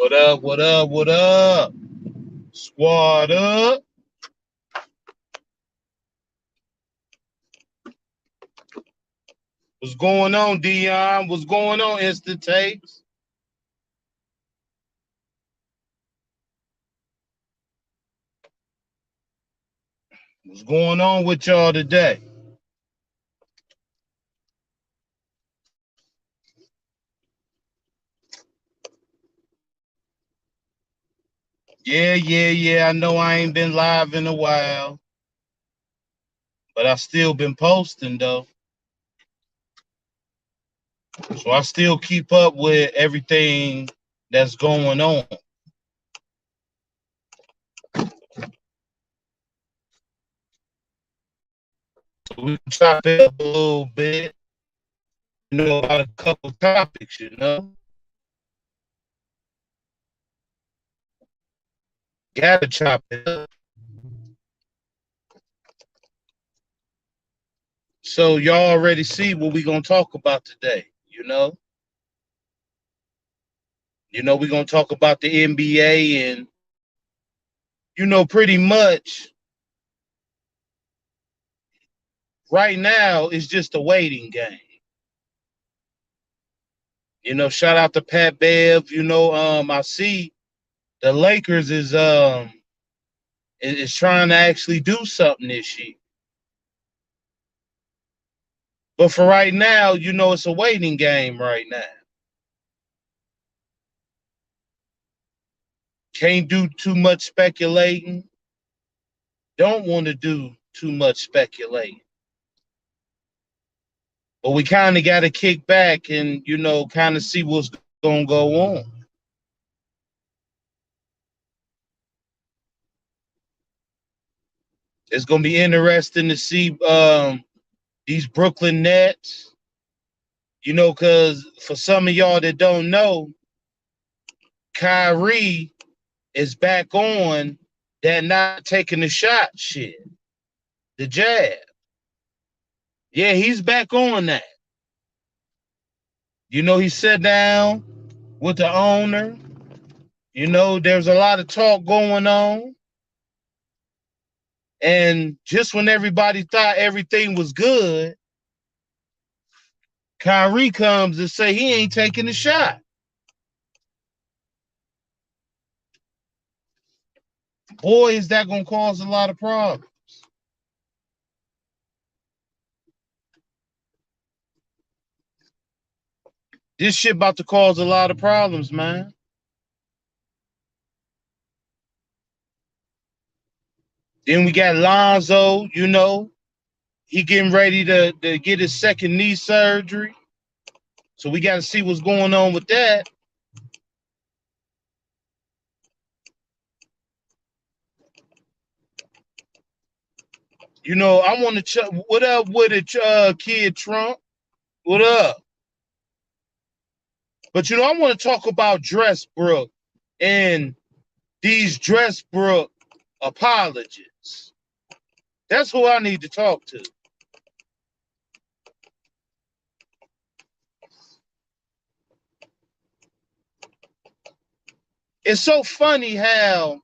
What up? What up? What up? Squad up. What's going on, Dion? What's going on, Instant Takes? What's going on with y'all today? Yeah. I know I ain't been live in a while, but I still been posting though. So I still keep up with everything that's going on. So we can chop it up a little bit, about a couple topics. Gotta chop it up. So y'all already see what we gonna talk about today. We're gonna talk about the NBA and pretty much right now it's just a waiting game. Shout out to Pat Bev. I see the Lakers is trying to actually do something this year. But for right now, it's a waiting game right now. Can't do too much speculating. Don't want to do too much speculating. But we kind of got to kick back and, kind of see what's going to go on. It's going to be interesting to see these Brooklyn Nets. Because for some of y'all that don't know, Kyrie is back on that not taking the shot shit, the jab. Yeah, he's back on that. He sat down with the owner. There's a lot of talk going on. And just when everybody thought everything was good, Kyrie comes and say he ain't taking the shot. Boy, is that going to cause a lot of problems. This shit about to cause a lot of problems, man. Then we got Lonzo, he getting ready to get his second knee surgery. So we got to see what's going on with that. I want to what up with it, Kid Trump? What up? But I want to talk about Dressbrook and these Dressbrook apologists. That's who I need to talk to. It's so funny how,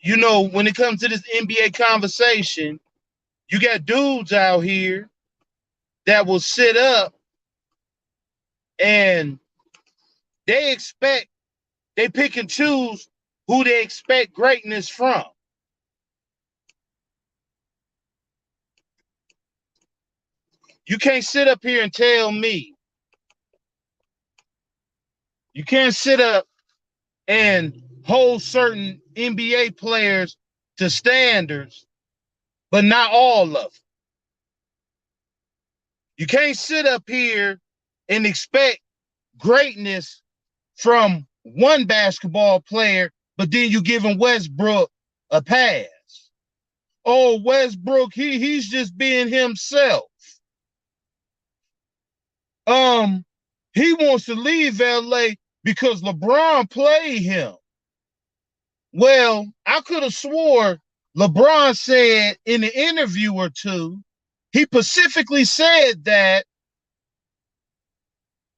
when it comes to this NBA conversation, you got dudes out here that will sit up and they pick and choose who they expect greatness from. You can't sit up here and tell me. You can't sit up and hold certain NBA players to standards, but not all of them. You can't sit up here and expect greatness from one basketball player, but then you giving Westbrook a pass. Oh, Westbrook, he's just being himself. He wants to leave LA because LeBron played him. Well, I could have swore LeBron said in an interview or two, he specifically said that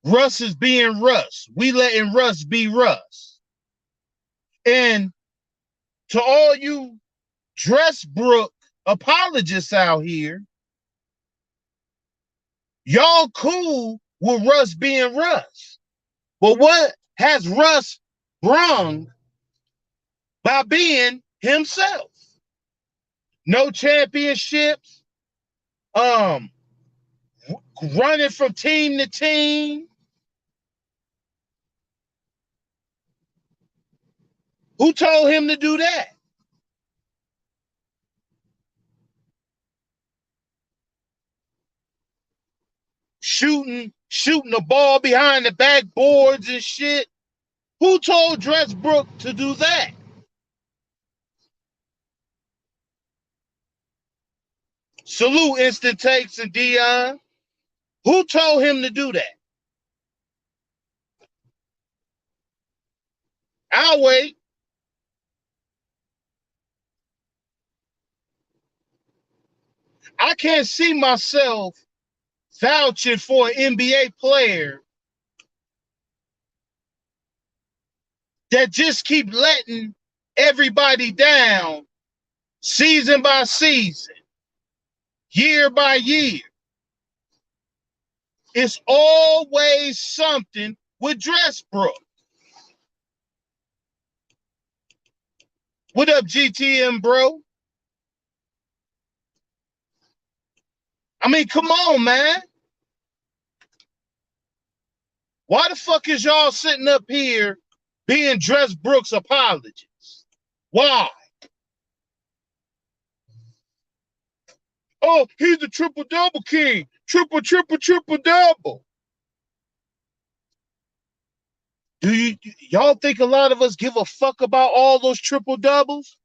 Russ is being Russ. We letting Russ be Russ. And to all you Dressbrook apologists out here, y'all cool with Russ being Russ. But what has Russ brung by being himself? No championships, running from team to team. Who told him to do that? Shooting the ball behind the backboards and shit. Who told Dressbrook to do that? Salute Instant Takes and Dion. Who told him to do that? I'll wait. I can't see myself vouching for an NBA player that just keep letting everybody down season by season, year by year. It's always something with Dressbrook. What up, GTM, bro? I mean, come on, man. Why the fuck is y'all sitting up here being Dressbrook's apologists? Why? Oh, he's the triple-double king. Triple-double. Do y'all think a lot of us give a fuck about all those triple doubles?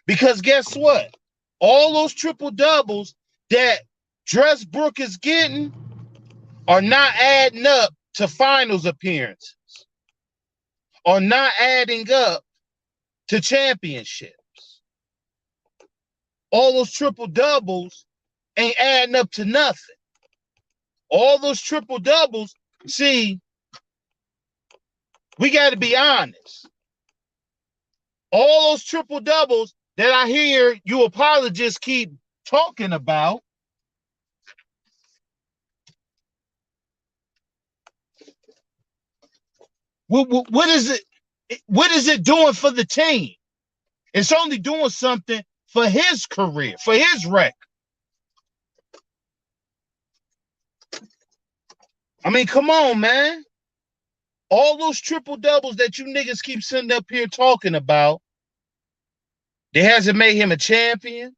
Because guess what? All those triple doubles that Dressbrook is getting are not adding up to finals appearances, are not adding up to championships. All those triple doubles ain't adding up to nothing. All those triple doubles, see, we got to be honest. All those triple doubles that I hear you apologists keep talking about, what is it? What is it doing for the team? It's only doing something for his career, for his record. I mean, come on, man. All those triple doubles that you niggas keep sitting up here talking about, they hasn't made him a champion.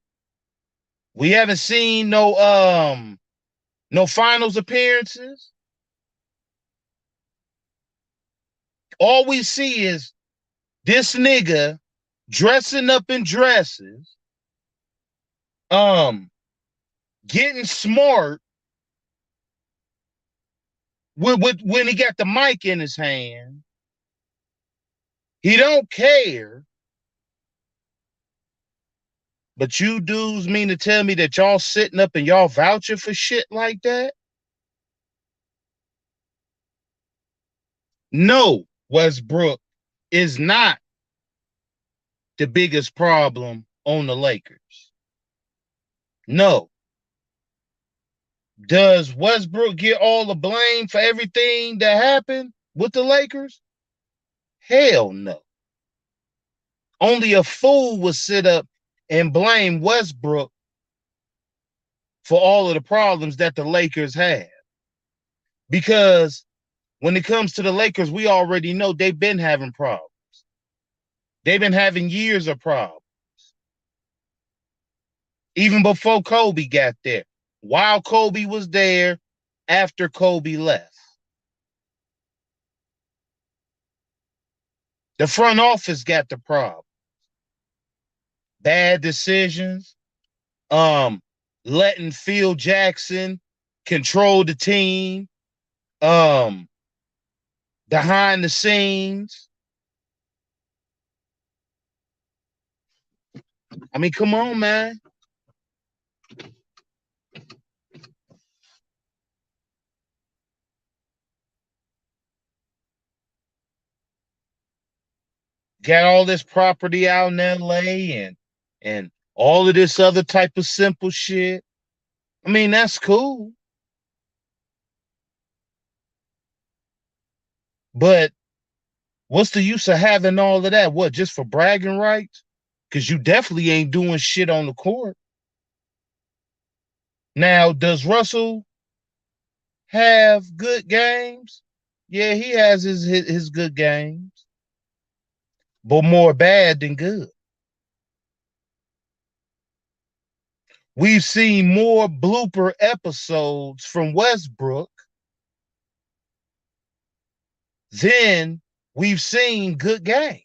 We haven't seen no finals appearances. All we see is this nigga dressing up in dresses, getting smart when he got the mic in his hand. He don't care. But you dudes mean to tell me that y'all sitting up and y'all vouching for shit like that? No, Westbrook is not the biggest problem on the Lakers. No. Does Westbrook get all the blame for everything that happened with the Lakers? Hell no. Only a fool would sit up and blame Westbrook for all of the problems that the Lakers have. Because when it comes to the Lakers, we already know they've been having problems. They've been having years of problems. Even before Kobe got there. While Kobe was there, after Kobe left. The front office got the problem. Bad decisions, letting Phil Jackson control the team, behind the scenes. I mean, come on, man. got all this property out in LA and all of this other type of simple shit. I mean, that's cool. But what's the use of having all of that? What, just for bragging rights? Because you definitely ain't doing shit on the court. Now, does Russell have good games? Yeah, he has his good games, but more bad than good. We've seen more blooper episodes from Westbrook than we've seen good games.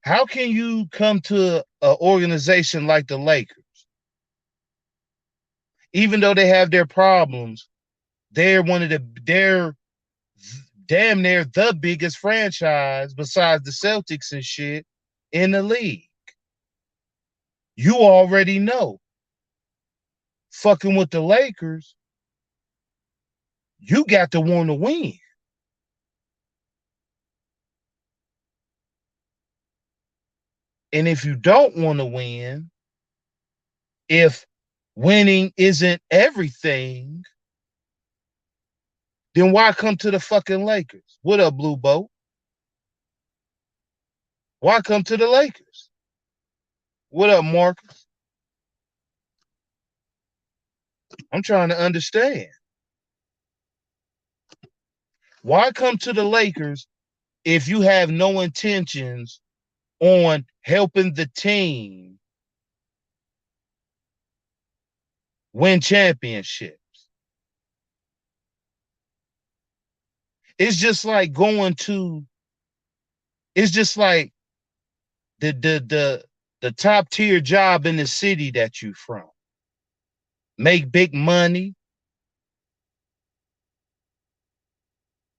How can you come to an organization like the Lakers, even though they have their problems, they're damn near the biggest franchise besides the Celtics and shit in the league. You already know, fucking with the Lakers, you got to want to win. And if you don't want to win, if winning isn't everything, then why come to the fucking Lakers? What up, Blue Boat? Why come to the Lakers? What up, Marcus? I'm trying to understand. Why come to the Lakers if you have no intentions on helping the team win championships? It's just like going to, it's just like the top tier job in the city that you from. Make big money.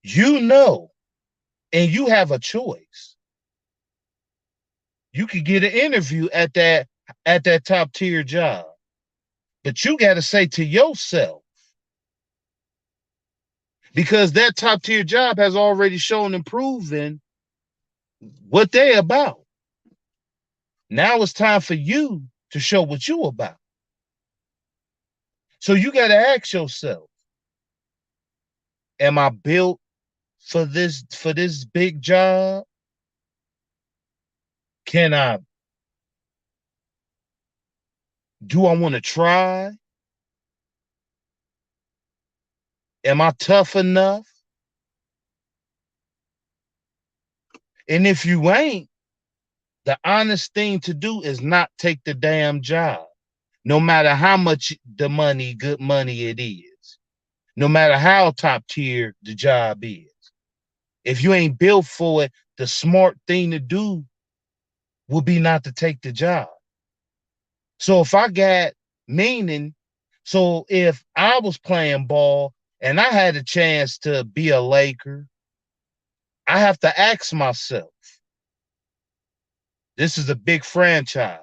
You know, and you have a choice. You could get an interview at that top tier job. But you got to say to yourself, because that top tier job has already shown and proven what they about. Now it's time for you to show what you about. So you got to ask yourself, am I built for this big job? Can I do I want to try? Am I tough enough? And if you ain't, the honest thing to do is not take the damn job, no matter how much good money it is, no matter how top tier the job is. If you ain't built for it, the smart thing to do would be not to take the job. So if I got meaning, so if I was playing ball and I had a chance to be a Laker, I have to ask myself, this is a big franchise.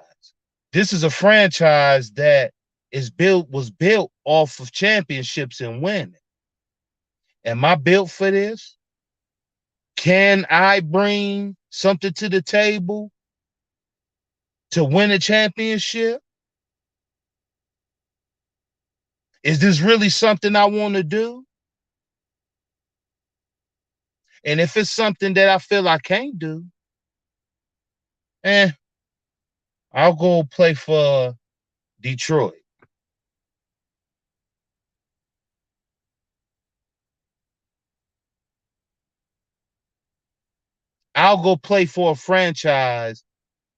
This is a franchise that was built off of championships and winning. Am I built for this? Can I bring something to the table to win a championship? Is this really something I want to do? And if it's something that I feel I can't do, I'll go play for Detroit. I'll go play for a franchise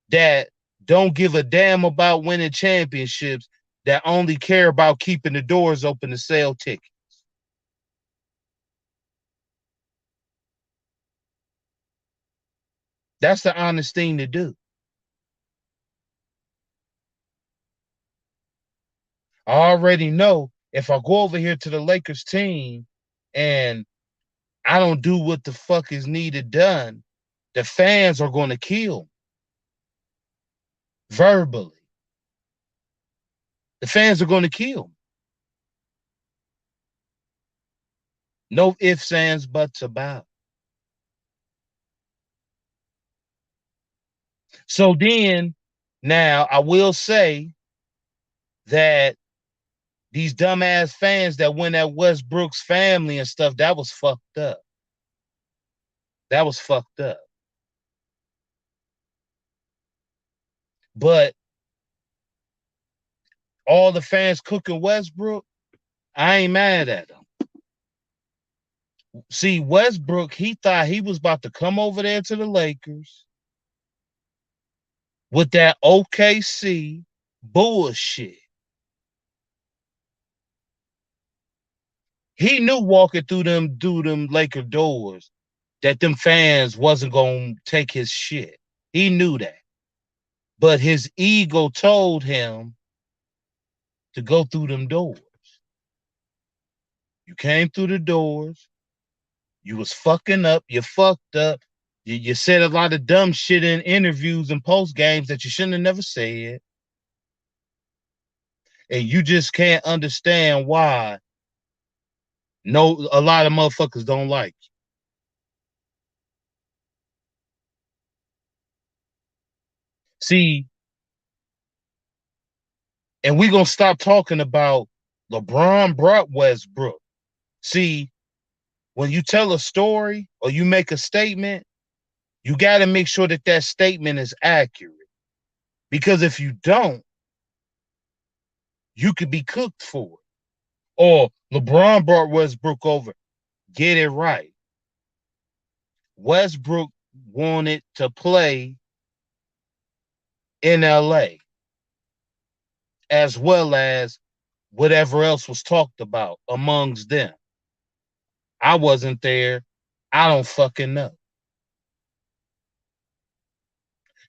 that don't give a damn about winning championships, that only care about keeping the doors open to sell tickets. That's the honest thing to do. I already know if I go over here to the Lakers team and I don't do what the fuck is needed done, the fans are going to kill me verbally. The fans are going to kill me. No ifs, ands, buts about. So then, now I will say that these dumbass fans that went at Westbrook's family and stuff, that was fucked up. That was fucked up. But all the fans cooking Westbrook, I ain't mad at them. See, Westbrook, he thought he was about to come over there to the Lakers with that OKC bullshit. He knew walking through them Laker doors that them fans wasn't gonna take his shit. He knew that. But his ego told him to go through them doors. You came through the doors. You was fucking up. You fucked up. You said a lot of dumb shit in interviews and post games that you shouldn't have never said. And you just can't understand why a lot of motherfuckers don't like you. See, and we gonna stop talking about LeBron brought Westbrook. See, when you tell a story or you make a statement, you got to make sure that that statement is accurate. Because if you don't, you could be cooked for it. Or LeBron brought Westbrook over. Get it right. Westbrook wanted to play in LA as well as whatever else was talked about amongst them. I wasn't there. I don't fucking know.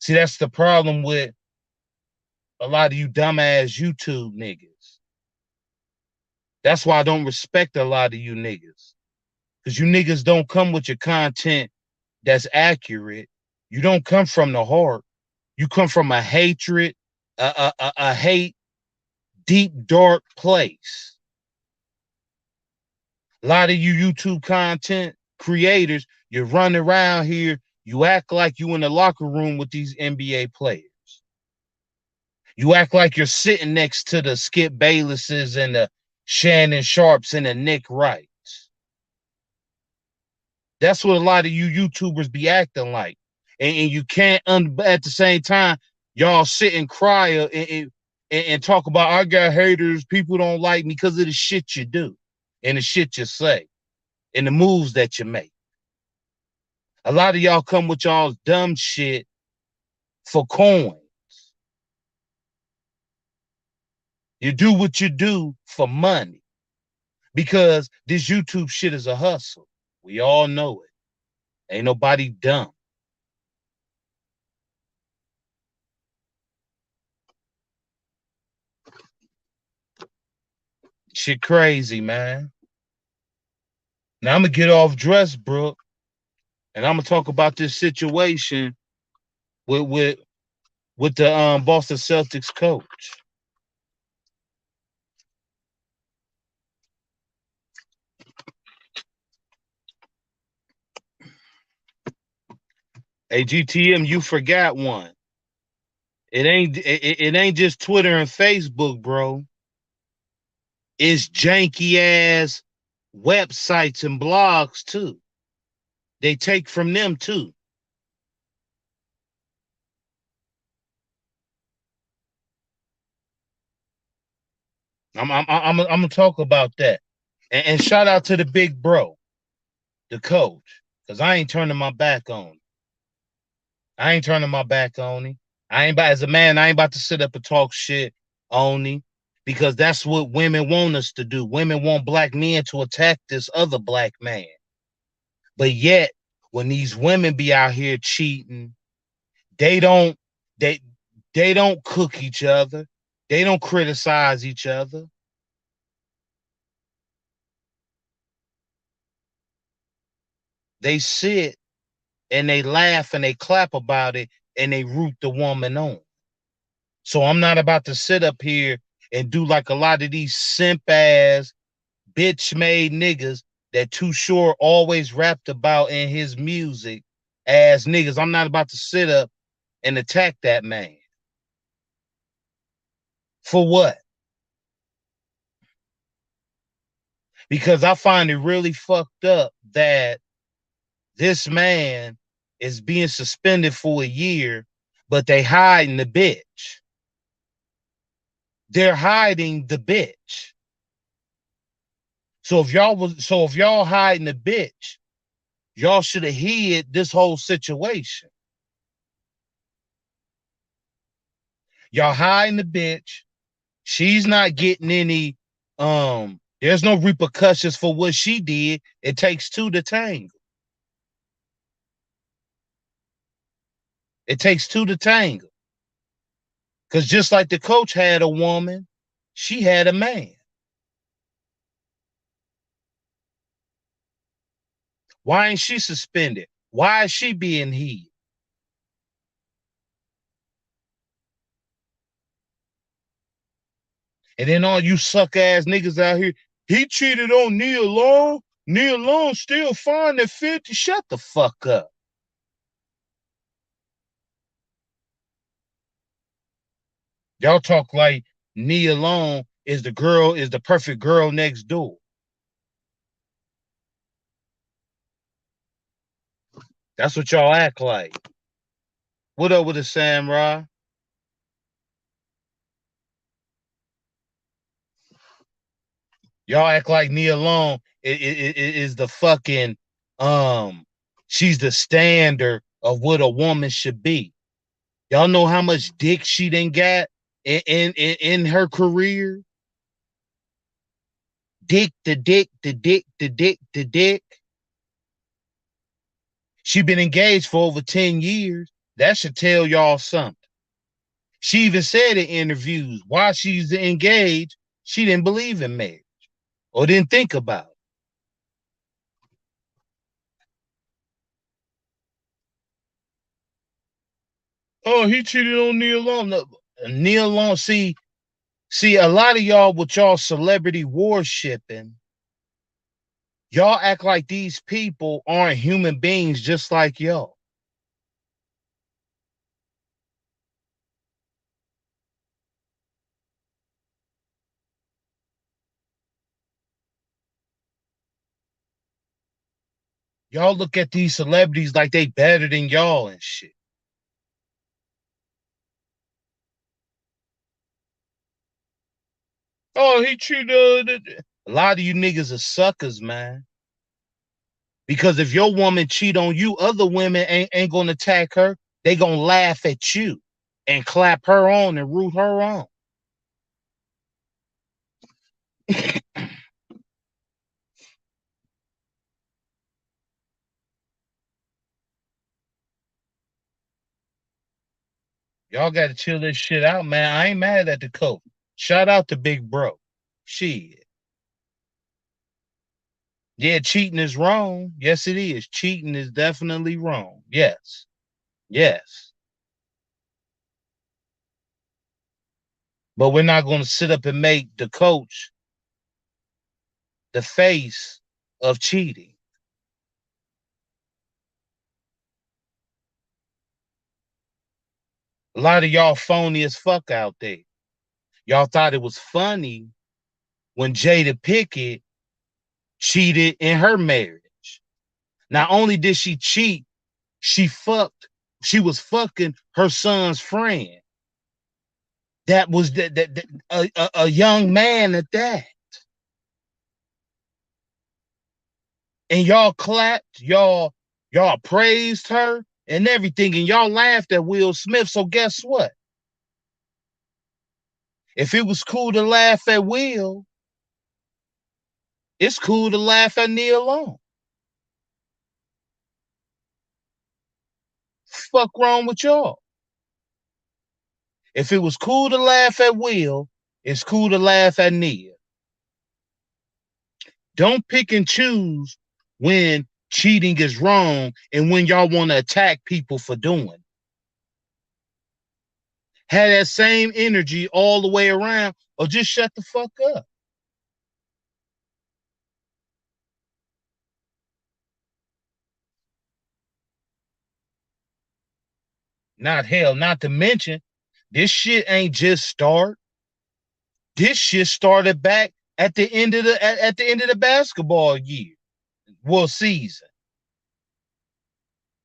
See, that's the problem with a lot of you dumbass YouTube niggas. That's why I don't respect a lot of you niggas. Because you niggas don't come with your content that's accurate. You don't come from the heart. You come from a hatred, a hate, deep, dark place. A lot of you YouTube content creators, you're running around here, you act like you in the locker room with these NBA players. You act like you're sitting next to the Skip Baylesses and the Shannon Sharps and the Nick Wrights. That's what a lot of you YouTubers be acting like. And you can't, at the same time, y'all sit and cry and talk about, I got haters, people don't like me because of the shit you do and the shit you say and the moves that you make. A lot of y'all come with y'all's dumb shit for coins. You do what you do for money because this YouTube shit is a hustle. We all know it. Ain't nobody dumb. Shit crazy, man. Now I'm gonna get off Dressbrook and I'm gonna talk about this situation with the Boston Celtics coach. Hey GTM, you forgot one. It ain't just Twitter and Facebook, bro. It's janky ass websites and blogs too. They take from them too. I'm gonna talk about that. And shout out to the big bro, the coach, because I ain't turning my back on him. I ain't turning my back on him. As a man, I ain't about to sit up and talk shit on him because that's what women want us to do. Women want black men to attack this other black man. But yet, when these women be out here cheating, they don't they they don't cook each other. They don't criticize each other. They sit and they laugh and they clap about it and they root the woman on. So I'm not about to sit up here and do like a lot of these simp ass bitch made niggas that Too Short always rapped about in his music as niggas. I'm not about to sit up and attack that man. For what? Because I find it really fucked up that this man is being suspended for a year, but they hiding the bitch. They're hiding the bitch. So if y'all hiding the bitch, y'all should have hid this whole situation. Y'all hiding the bitch. She's not getting any there's no repercussions for what she did. It takes two to tango. It takes two to tango. Because just like the coach had a woman, she had a man. Why ain't she suspended? Why is she being hid? And then all you suck ass niggas out here, he cheated on Nia Long. Nia Long still fine at 50. Shut the fuck up. Y'all talk like Nia Long is the perfect girl next door. That's what y'all act like. What up with the samurai? Y'all act like Nia Long is the fucking she's the standard of what a woman should be. Y'all know how much dick she done got in her career? Dick, the dick, the dick, the dick, the dick. She been engaged for over 10 years. That should tell y'all something. She even said in interviews while she's engaged, she didn't believe in marriage or didn't think about it. Oh, he cheated on Neil Long. No, Neil Long, see, a lot of y'all with y'all celebrity worshipping, y'all act like these people aren't human beings just like y'all. Y'all look at these celebrities like they better than y'all and shit. Oh, he cheated. A lot of you niggas are suckers, man. Because if your woman cheat on you, other women ain't gonna attack her. They gonna laugh at you and clap her on and root her on. Y'all gotta chill this shit out, man. I ain't mad at the coach. Shout out to Big Bro. Shit. Yeah, cheating is wrong. Yes, it is. Cheating is definitely wrong. Yes. Yes. But we're not gonna sit up and make the coach the face of cheating. A lot of y'all phony as fuck out there. Y'all thought it was funny when Jada Pickett cheated in her marriage. Not only did she cheat, she was fucking her son's friend. That was a young man at that. And y'all clapped, y'all praised her and everything, and y'all laughed at Will Smith. So guess what? If it was cool to laugh at Will, it's cool to laugh at Neil Long. Fuck wrong with y'all? If it was cool to laugh at Will, it's cool to laugh at Neil. Don't pick and choose when cheating is wrong and when y'all want to attack people for doing. Have that same energy all the way around, or just shut the fuck up. Not to mention, this shit ain't just start. This shit started back at the end of the basketball year, season.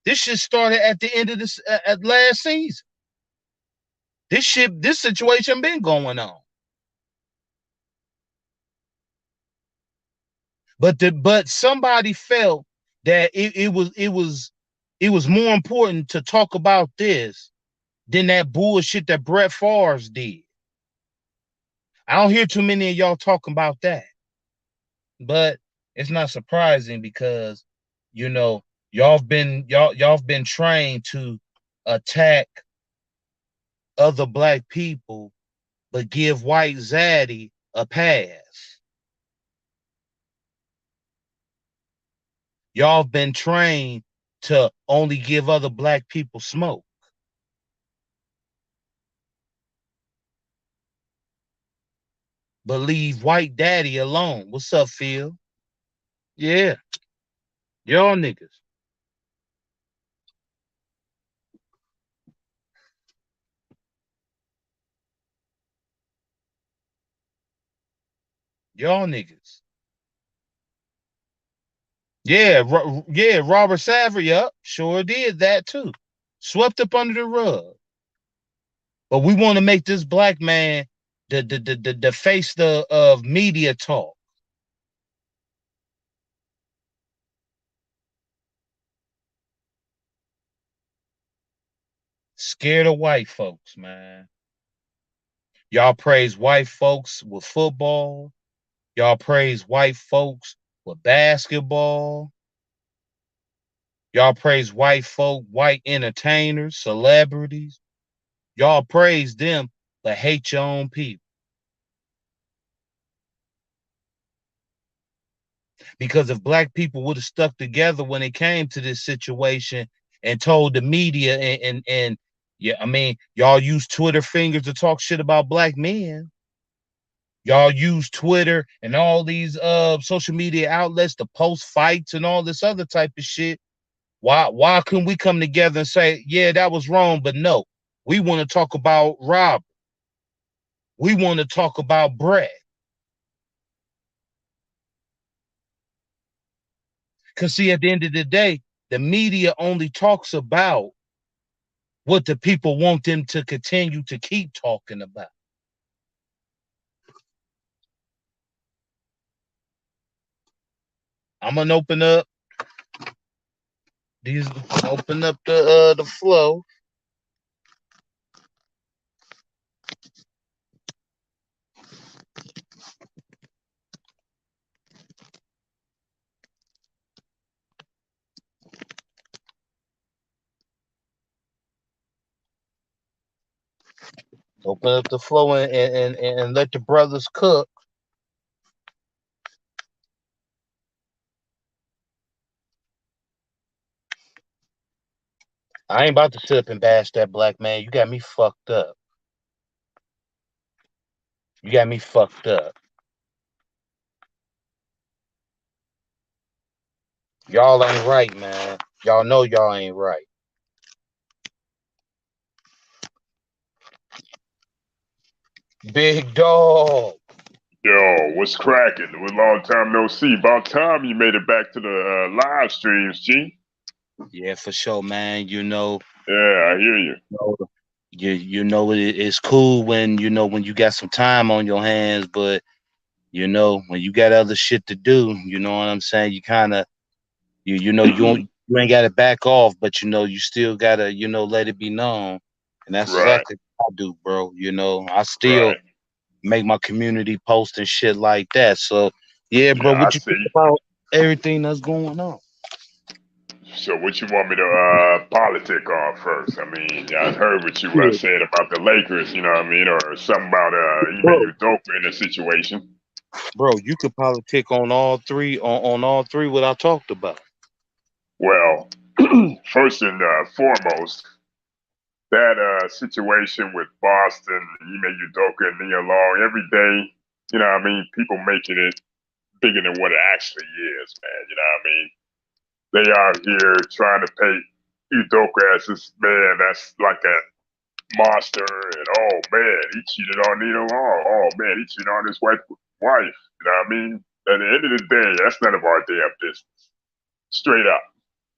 This shit started at the end of this at last season. This situation been going on. But somebody felt that it was more important to talk about this than that bullshit that Brett Favre did. I don't hear too many of y'all talking about that. But it's not surprising because y'all have been trained to attack other black people but give white zaddy a pass. Y'all have been trained to only give other black people smoke. But leave white daddy alone. What's up, Phil? Yeah. Y'all niggas. Y'all niggas. Yeah, Robert Savage, yep, sure did that too. Swept up under the rug. But we want to make this black man the face of media talk. Scared of white folks, man. Y'all praise white folks with football. Y'all praise white folks with basketball. Y'all praise white entertainers, celebrities. Y'all praise them, but hate your own people. Because if black people would have stuck together when it came to this situation and told the media and yeah, I mean, y'all use Twitter fingers to talk shit about black men. Y'all use Twitter and all these social media outlets to post fights and all this other type of shit. Why couldn't we come together and say, yeah, that was wrong, but no, we want to talk about Rob. We want to talk about Brett. Because see, at the end of the day, the media only talks about what the people want them to continue to keep talking about. I'm gonna open up the flow. Open up the flow and let the brothers cook. I ain't about to sit up and bash that black man. You got me fucked up. You got me fucked up. Y'all ain't right, man. Y'all know y'all ain't right. Big dog. Yo, what's cracking? It was a long time no see. About time you made it back to the live streams, G. Yeah, for sure, man. Yeah, I hear you. It's cool when when you got some time on your hands, but when you got other shit to do, you know what I'm saying? You kind of you ain't got to back off, but you still gotta let it be known, and that's Right, exactly what I do, bro. I still right. make my community post and shit like that. So yeah, bro, Yeah, I what you think see. about everything that's going on? So what you want me to politic on first? I mean, I heard what you Yeah, said about the Lakers, you know what I mean, or something about bro, Ime Udoka in the situation. you could politic on all three on all three what I talked about. Well, first and foremost, that situation with Boston, Ime Udoka and Nia Long, every day, you know what I mean, people making it bigger than what it actually is, man. You know what I mean? They out here trying to pay. Udoka as this man that's like a monster, and oh man, he cheated on Nia Long. Oh man, he cheated on his wife. You know what I mean? At the end of the day, that's none of our damn business. Straight up,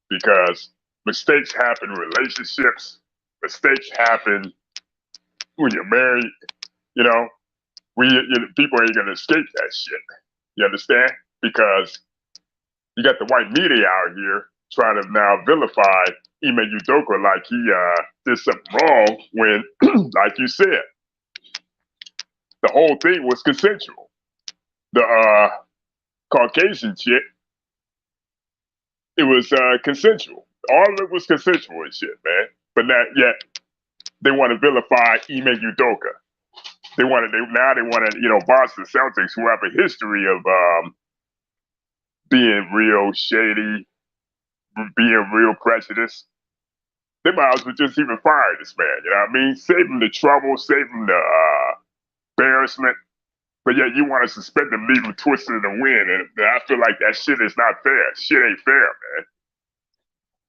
because mistakes happen in relationships. Mistakes happen when you're married. You know, people ain't gonna escape that shit. You understand? Because you got the white media out here trying to now vilify Ime Udoka like he did something wrong when, like you said, the whole thing was consensual. The Caucasian chick, it was consensual. All of it was consensual and shit, man. But not yet they want to vilify Ime Udoka. They want to, Boston Celtics, who have a history of being real shady, being real prejudiced. They might as well just even fire this man. You know what I mean? Save him the trouble, save him the embarrassment. But yet you want to suspend him, leave him twisted in the wind, and I feel like that shit is not fair. Shit ain't fair, man.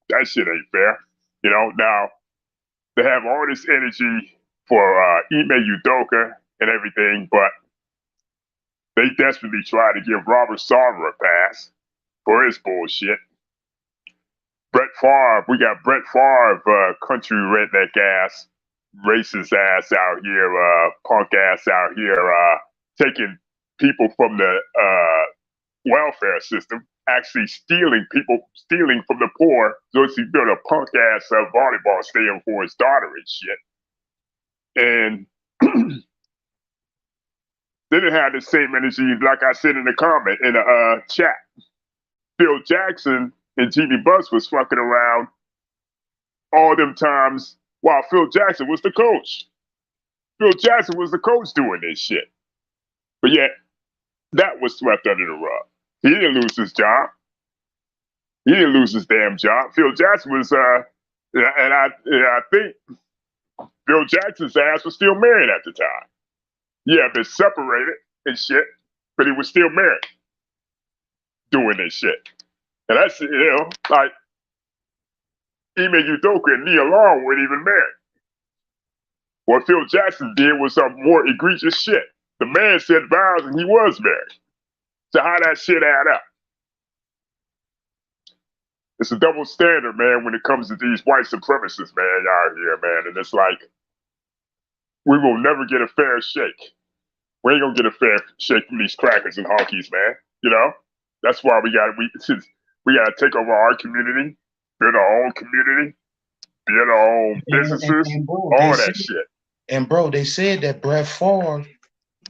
That shit ain't fair. You know, now they have all this energy for Ime Udoka and everything, but they desperately try to give Robert Sarver a pass for his bullshit. Brett Favre, we got Brett Favre, country redneck ass, racist ass out here, punk ass out here, taking people from the welfare system, actually stealing from the poor, so he built a punk ass volleyball stadium for his daughter and shit. And they didn't have the same energy, like I said in the comment, in the chat. Phil Jackson and Jeannie Buss was fucking around all them times while Phil Jackson was the coach. Phil Jackson was the coach doing this shit. But yet, that was swept under the rug. He didn't lose his job. He didn't lose his damn job. Phil Jackson was, and I think Phil Jackson's ass was still married at the time. He had been separated and shit, but he was still married doing this shit. And that's, like, Ime Udoka and Nia Long weren't even married. What Phil Jackson did was some more egregious shit. The man said vows and he was married. So how that shit add up? It's a double standard, man, when it comes to these white supremacists, man, out here, man. And it's like, we will never get a fair shake. We ain't gonna get a fair shake from these crackers and honkies, man. You know? That's why we gotta take over our community, build our own community, build our own businesses, and bro, all that shit. And bro, they said that Brett Favre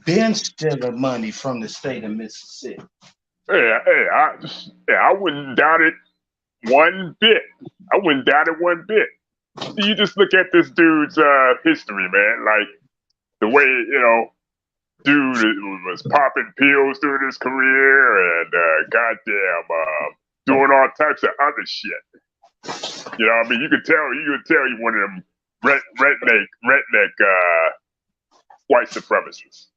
been stealing money from the state of Mississippi. I wouldn't doubt it one bit. I wouldn't doubt it one bit. You just look at this dude's history, man. Like the way, dude was popping pills through his career and doing all types of other shit. You know what I mean? You could tell you one of them redneck white supremacists.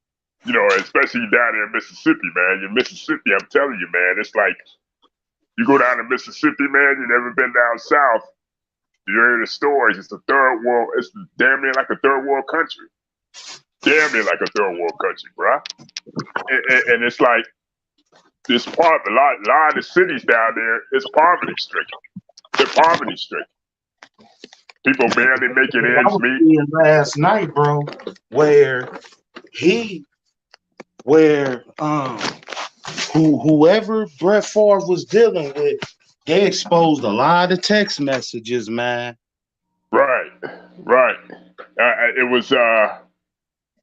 You know, especially down there in Mississippi, man. In Mississippi, I'm telling you, man, it's like you go down to Mississippi, man, you've never been down south. You hear the stories. It's damn near like a third world country. Damn near like a third world country, bruh. And it's like this a lot of the cities down there is poverty stricken. They're poverty stricken. People barely making ends meet. Last night, bro, whoever Brett Favre was dealing with, they exposed a lot of text messages, man. Right. It was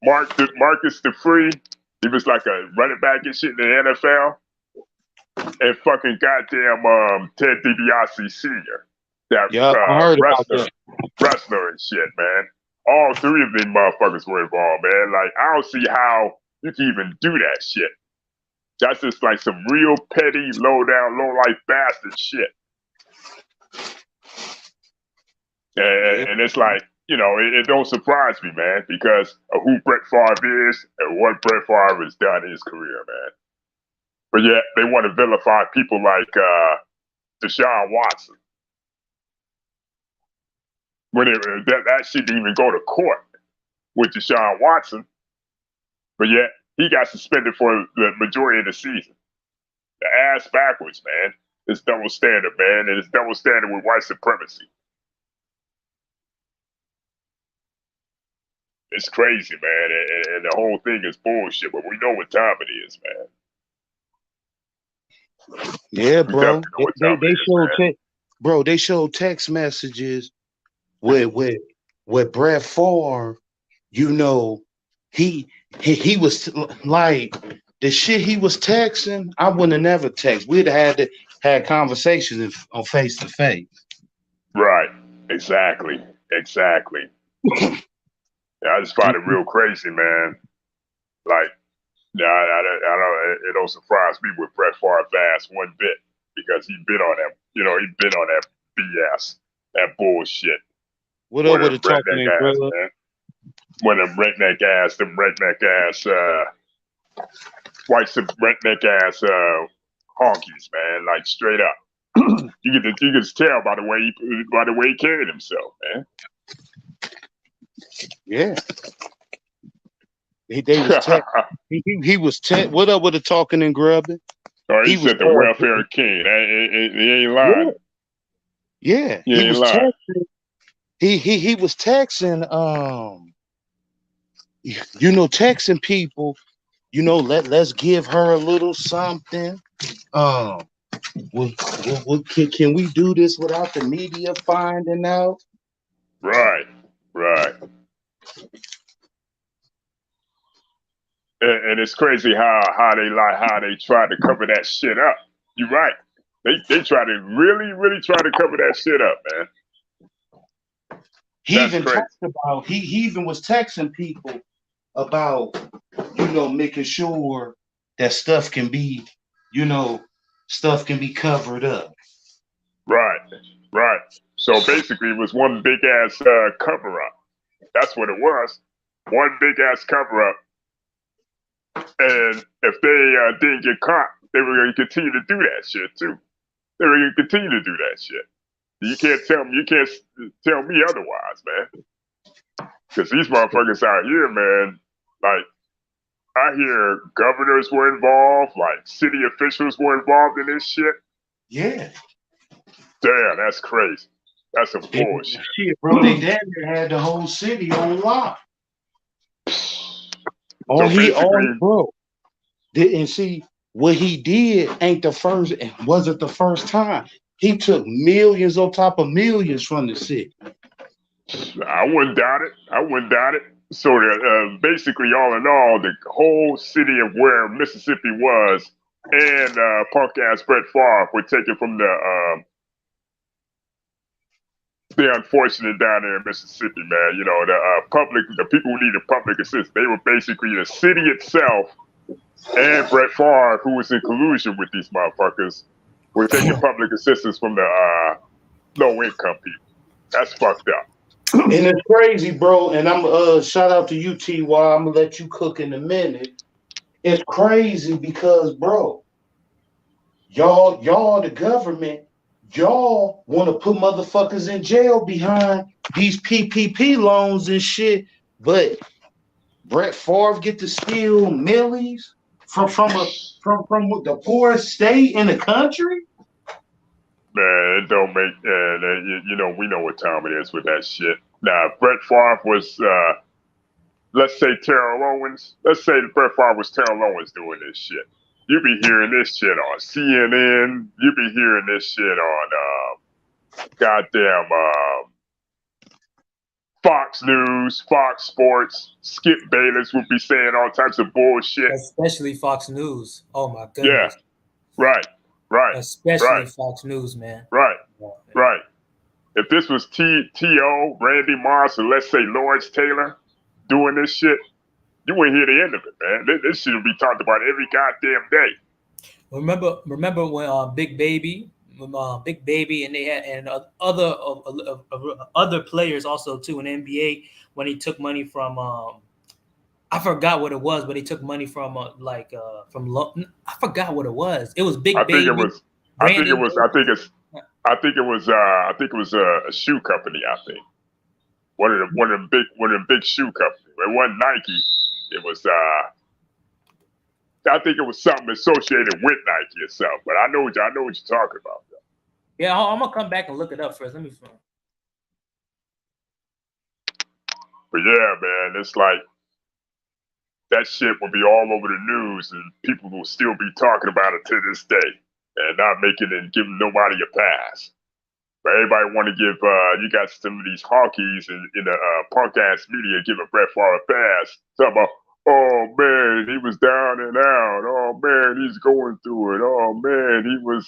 Marcus DeFree. He was like a running back and shit in the NFL. And fucking goddamn Ted DiBiase Sr. Wrestler and shit, man. All three of them motherfuckers were involved, man. Like, I don't see how you can even do that shit. That's just like some real petty, low-life bastard shit. And it's like, it don't surprise me, man, because of who Brett Favre is and what Brett Favre has done in his career, man. But yet, they want to vilify people like Deshaun Watson. when that shit didn't even go to court with Deshaun Watson, but yet he got suspended for the majority of the season. The ass backwards, man. It's double standard, man, and it's double standard with white supremacy. It's crazy, man, and the whole thing is bullshit. But we know what time it is, man. Yeah, bro. They showed text messages with Brett Favre. You know, he was like the shit he was texting. I wouldn't have never text. We'd have had conversations on face to face. Right. Exactly. I just find it real crazy, man. Like, I don't. It don't surprise me with Brett Favre's ass one bit because he been on that. You know, he been on that BS, that bullshit. What up with the talking, brother? When them redneck ass, white redneck ass honkies, man. Like straight up, you can just tell by the way he carried himself, man. Yeah. He was what up with the talking and grubbing? Oh, he said the welfare king. He ain't lying. Yeah. He was texting. He was texting. You know, texting people. You know, let's give her a little something. Can we do this without the media finding out? Right. And it's crazy how they try to cover that shit up. You're right. They try to really try to cover that shit up, man. He even was texting people about, you know, making sure that stuff can be covered up. Right. So basically, it was one big ass cover up. That's what it was. One big ass cover up. And if they didn't get caught, they were going to continue to do that shit too. They were going to continue to do that shit. You can't tell me otherwise, man. Because these motherfuckers out here, man, like I hear governors were involved, like city officials were involved in this shit. Yeah. Damn, that's crazy. That's some bullshit. Shit, bro, they damn near had the whole city on lock. Bro. And see, what he did wasn't the first time. He took millions on top of millions from the city. I wouldn't doubt it. So basically, all in all, the whole city of where Mississippi was and punk ass Brett Favre were taken from the unfortunate down there in Mississippi, man. You know, the people who needed public assistance, they were basically the city itself and Brett Favre, who was in collusion with these motherfuckers, were taking public assistance from the low-income people. That's fucked up. And it's crazy, bro. And I'm shout out to you, TY. I'm gonna let you cook in a minute. It's crazy because, bro, y'all the government, y'all want to put motherfuckers in jail behind these PPP loans and shit, but Brett Favre get to steal millies from the poorest state in the country. Man, it don't make you know, we know what time it is with that shit. Now, Brett Favre was let's say Terrell Owens. Let's say Brett Favre was Terrell Owens doing this shit. You be hearing this shit on CNN. You be hearing this shit on goddamn Fox News, Fox Sports. Skip Bayless would be saying all types of bullshit. Especially Fox News. Oh my goodness. Yeah, right. Especially Fox News, man. Right. If this was T.O., Randy Moss, or let's say Lawrence Taylor doing this shit, you wouldn't hear the end of it, man. This shit would be talked about every goddamn day. Remember when Big Baby, and they had other players also too in the NBA when he took money from I forgot what it was, but he took money from I forgot what it was. It was Big Baby. I think it was a shoe company. I think. one of them big shoe companies. It wasn't Nike. It was I think it was something associated with Nike itself. But I know what you're talking about. Though. Yeah, I'm gonna come back and look it up first. Let me find. But yeah, man, it's like that shit will be all over the news, and people will still be talking about it to this day, and not making it and giving nobody a pass. But everybody want to give, you got some of these honkies in the punk ass media giving Brett Favre a pass. Talking about, oh man, he was down and out. Oh man, he's going through it. Oh man, he was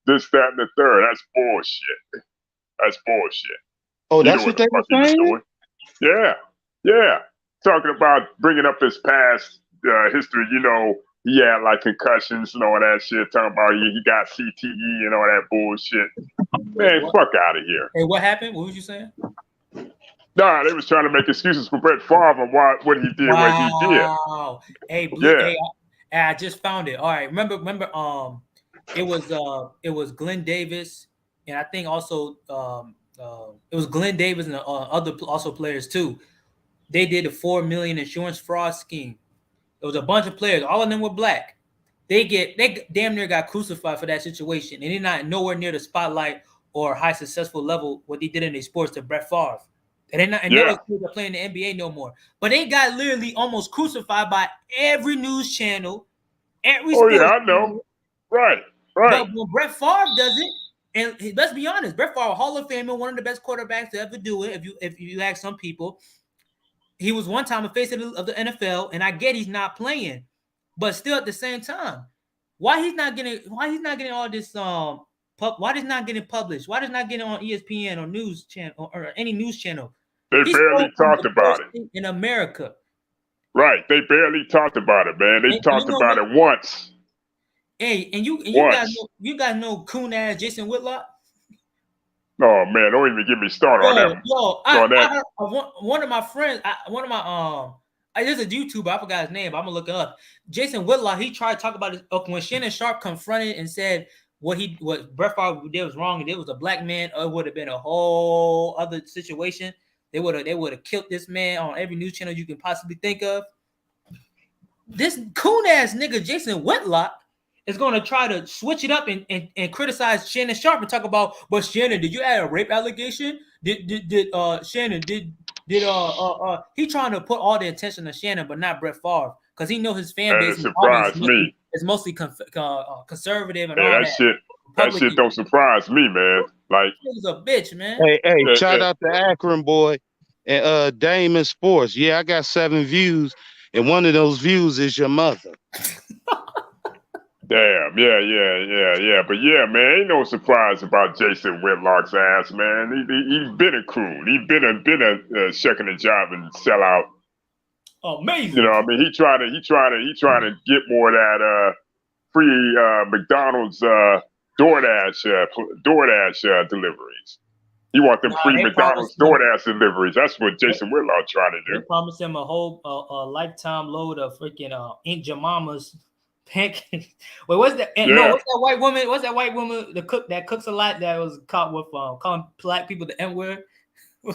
this, that, and the third. That's bullshit. That's bullshit. Oh, that's what they were saying? Yeah, yeah. Talking about bringing up his past history, you know, he had like concussions and all that shit. Talking about he got CTE and all that bullshit. Man, fuck out of here. Hey, what happened? What was you saying? Nah, they was trying to make excuses for Brett Favre and what he did, what he did. Hey, Blue, yeah. Hey, I just found it. All right, remember, it was Glenn Davis, and I think also it was Glenn Davis and other also players too. They did a $4 million insurance fraud scheme. It was a bunch of players, all of them were black. They damn near got crucified for that situation, and they're not nowhere near the spotlight or high successful level what they did in their sports to Brett Favre. And they're not, and they're playing the NBA no more. But they got literally almost crucified by every news channel, every sports I know. Right. But when Brett Favre does it, and let's be honest, Brett Favre, Hall of Famer, one of the best quarterbacks to ever do it. If you ask some people, he was one time a face of the NFL, and I get he's not playing, but still at the same time, why he's not getting all this why he's not getting published? Why he's not getting on ESPN or news channel or any news channel? They barely talked about it in America. Right, they barely talked about it, man. They talked about it once. Hey, and you guys know coon ass Jason Whitlock. Oh man, don't even get me started on that. I heard one of my friends, there's a YouTuber, I forgot his name, but I'm gonna look it up. Jason Whitlock, he tried to talk about it when Shannon Sharpe confronted and said what Brett Favre did was wrong, and it was a black man, it would have been a whole other situation. They would have killed this man on every news channel you can possibly think of. This coon ass nigga Jason Whitlock is going to try to switch it up and criticize Shannon Sharpe and talk about, but Shannon, did you add a rape allegation? Did Shannon he trying to put all the attention on Shannon, but not Brett Favre, because he knows his fan base is mostly conservative and all that. That shit don't surprise me, man. Like, he's a bitch, man. Hey, shout out to Akron boy and Damon Sports. Yeah, I got 7 views, and one of those views is your mother. Damn, yeah. But yeah, man, ain't no surprise about Jason Whitlock's ass, man. He's been a coon. He's been a shucking a job and sell out. Amazing. You know, I mean, he trying to get more of that free McDonald's DoorDash deliveries. He want them free McDonald's DoorDash deliveries. That's what Jason Whitlock trying to do. They promised him a whole lifetime load of freaking Aunt Jemima's pancakes. Wait, what's that? No, what's that white woman? What's that white woman? The cook that cooks a lot that was caught with calling black people the N-word. You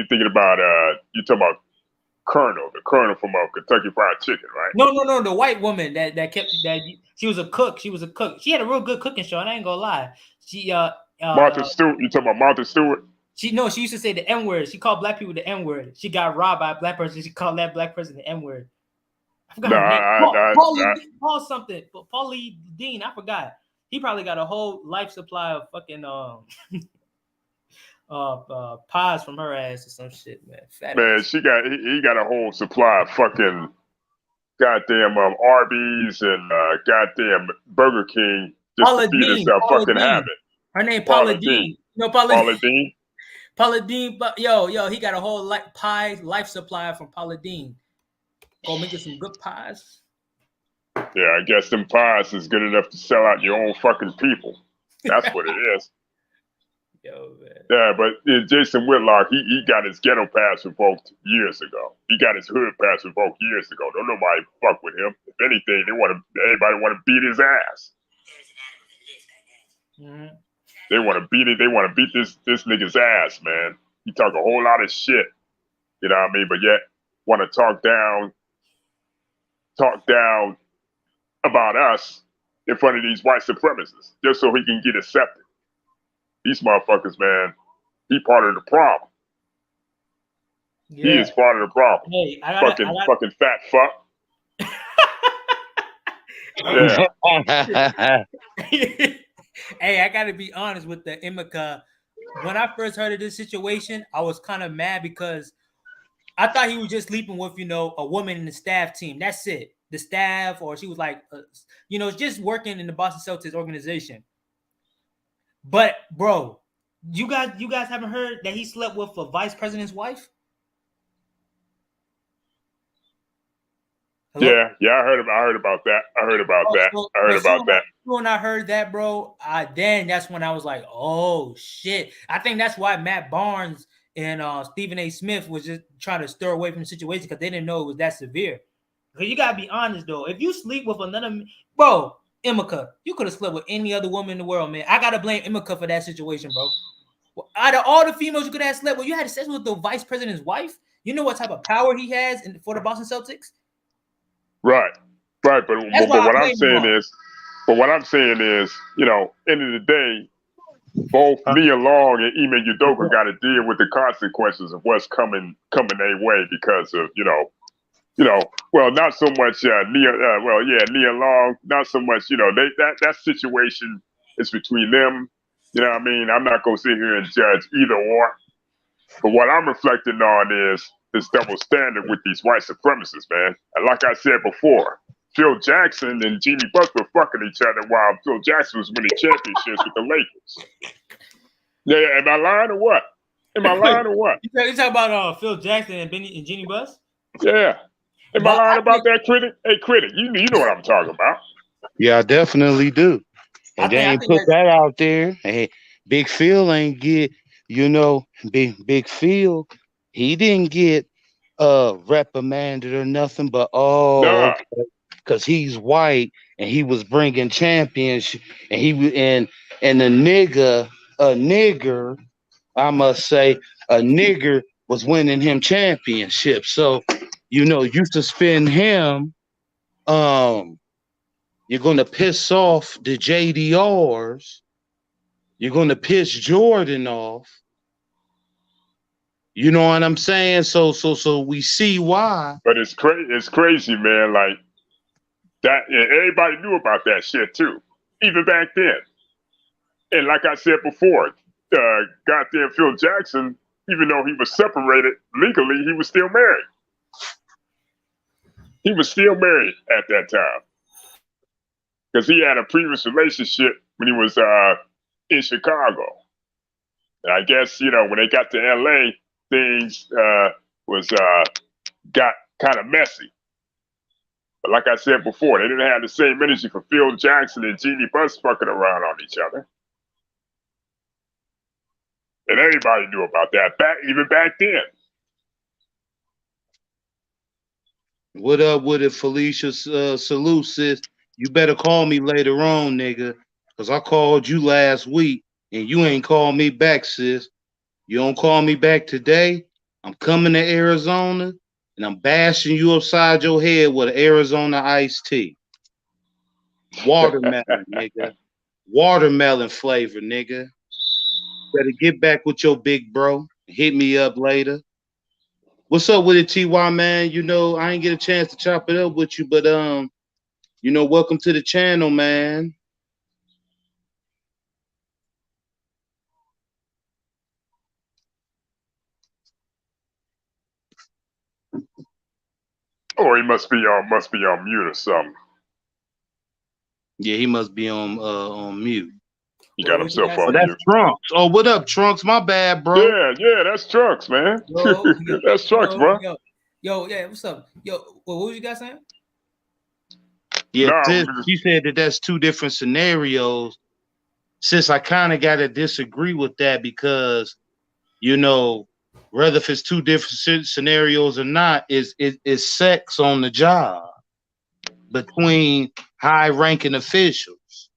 thinking about you talking about the Colonel from Kentucky Fried Chicken, right? No, the white woman that she was a cook. She had a real good cooking show, and I ain't gonna lie. She Martha Stewart. You talking about Martha Stewart? She used to say the N-word. She called black people the N-word. She got robbed by a black person. She called that black person the N-word. I forgot her name. Paul something. Paulie Dean. I forgot. He probably got a whole life supply of fucking pies from her ass or some shit, man. Man, he got a whole supply of fucking goddamn Arby's and goddamn Burger King just to feed himself fucking habit. Her name Paula Dean. You know Paula Dean? Paula Dean, but yo, he got a whole life supply from Paula Dean. Go make it some good pies. Yeah, I guess them pies is good enough to sell out your own fucking people. That's what it is. Yo, man. Yeah, but Jason Whitlock, he got his ghetto pass revoked years ago. He got his hood pass revoked years ago. Don't nobody fuck with him. If anything, everybody want to beat his ass. Mm-hmm. They want to beat it. They want to beat this nigga's ass, man. He talk a whole lot of shit. You know what I mean? But yet want to talk down about us in front of these white supremacists just so he can get accepted. These motherfuckers, man, he part of the problem. Yeah. He is part of the problem. Hey, fucking fat fuck. Yeah. Hey, I gotta be honest with the Emeka. When I first heard of this situation, I was kind of mad because I thought he was just sleeping with, a woman in the staff team. That's it. The staff, or she was like, just working in the Boston Celtics organization. But bro, you guys haven't heard that he slept with a vice president's wife? Hello? Yeah, I heard about that. I heard about that. When I heard that, bro, then that's when I was like, oh shit. I think that's why Matt Barnes and Stephen A. Smith was just trying to stir away from the situation because they didn't know it was that severe. Because you gotta be honest though, if you sleep with another, bro, Emeka, you could have slept with any other woman in the world, man. I gotta blame Emeka for that situation, bro. Out of all the females you could have slept with, you had sex with the vice president's wife. You know what type of power he has for the Boston Celtics? Right. But what I'm saying is, end of the day, both Nia Long and Ime Udoka got to deal with the consequences of what's coming their way because of well, not so much Nia Long, not so much that situation is between them. You know what I mean? I'm not gonna sit here and judge either or. But what I'm reflecting on is this double standard with these white supremacists, man. And like I said before, Phil Jackson and Jeanie Buss were fucking each other while Phil Jackson was winning championships with the Lakers. Yeah, am I lying or what? You talking about Phil Jackson and Jeanie Buss? Yeah. Am I lying about that, Critic? Hey, Critic, you know what I'm talking about. Yeah, I definitely do. And they ain't put that out there. Hey, Big Phil ain't get, Big Phil, he didn't get reprimanded or nothing, but because he's white and he was bringing champions, and he and a nigger, I must say, a nigger was winning him championships. So, you suspend him, you're gonna piss off the JDRs, you're gonna piss Jordan off. You know what I'm saying? So we see why. But it's crazy, man. Like that, everybody knew about that shit too, even back then. And like I said before, goddamn Phil Jackson, even though he was separated legally, he was still married. He was still married at that time because he had a previous relationship when he was in Chicago. And I guess when they got to LA, things got kind of messy. But like I said before, they didn't have the same energy for Phil Jackson and Jeanie Buss fucking around on each other. And everybody knew about that even back then. What up with it, Felicia Salute, sis? You better call me later on, nigga, because I called you last week and you ain't called me back, sis. You don't call me back today, I'm coming to Arizona and I'm bashing you upside your head with an Arizona iced tea. Watermelon, nigga. Watermelon flavor, nigga. Better get back with your big bro. Hit me up later. What's up with it, TY, man? I ain't get a chance to chop it up with you, but welcome to the channel, man. Oh, he must be on mute or something. Yeah, he must be on mute. He got himself on mute. That's Trunks. Oh, what up, Trunks? My bad, bro. Yeah, that's Trunks, man. That's Trunks, bro. Yeah, what's up? What was you guys saying? Yeah, she said that's two different scenarios. Since I kind of got to disagree with that because, whether if it's two different scenarios or not, is sex on the job between high-ranking officials.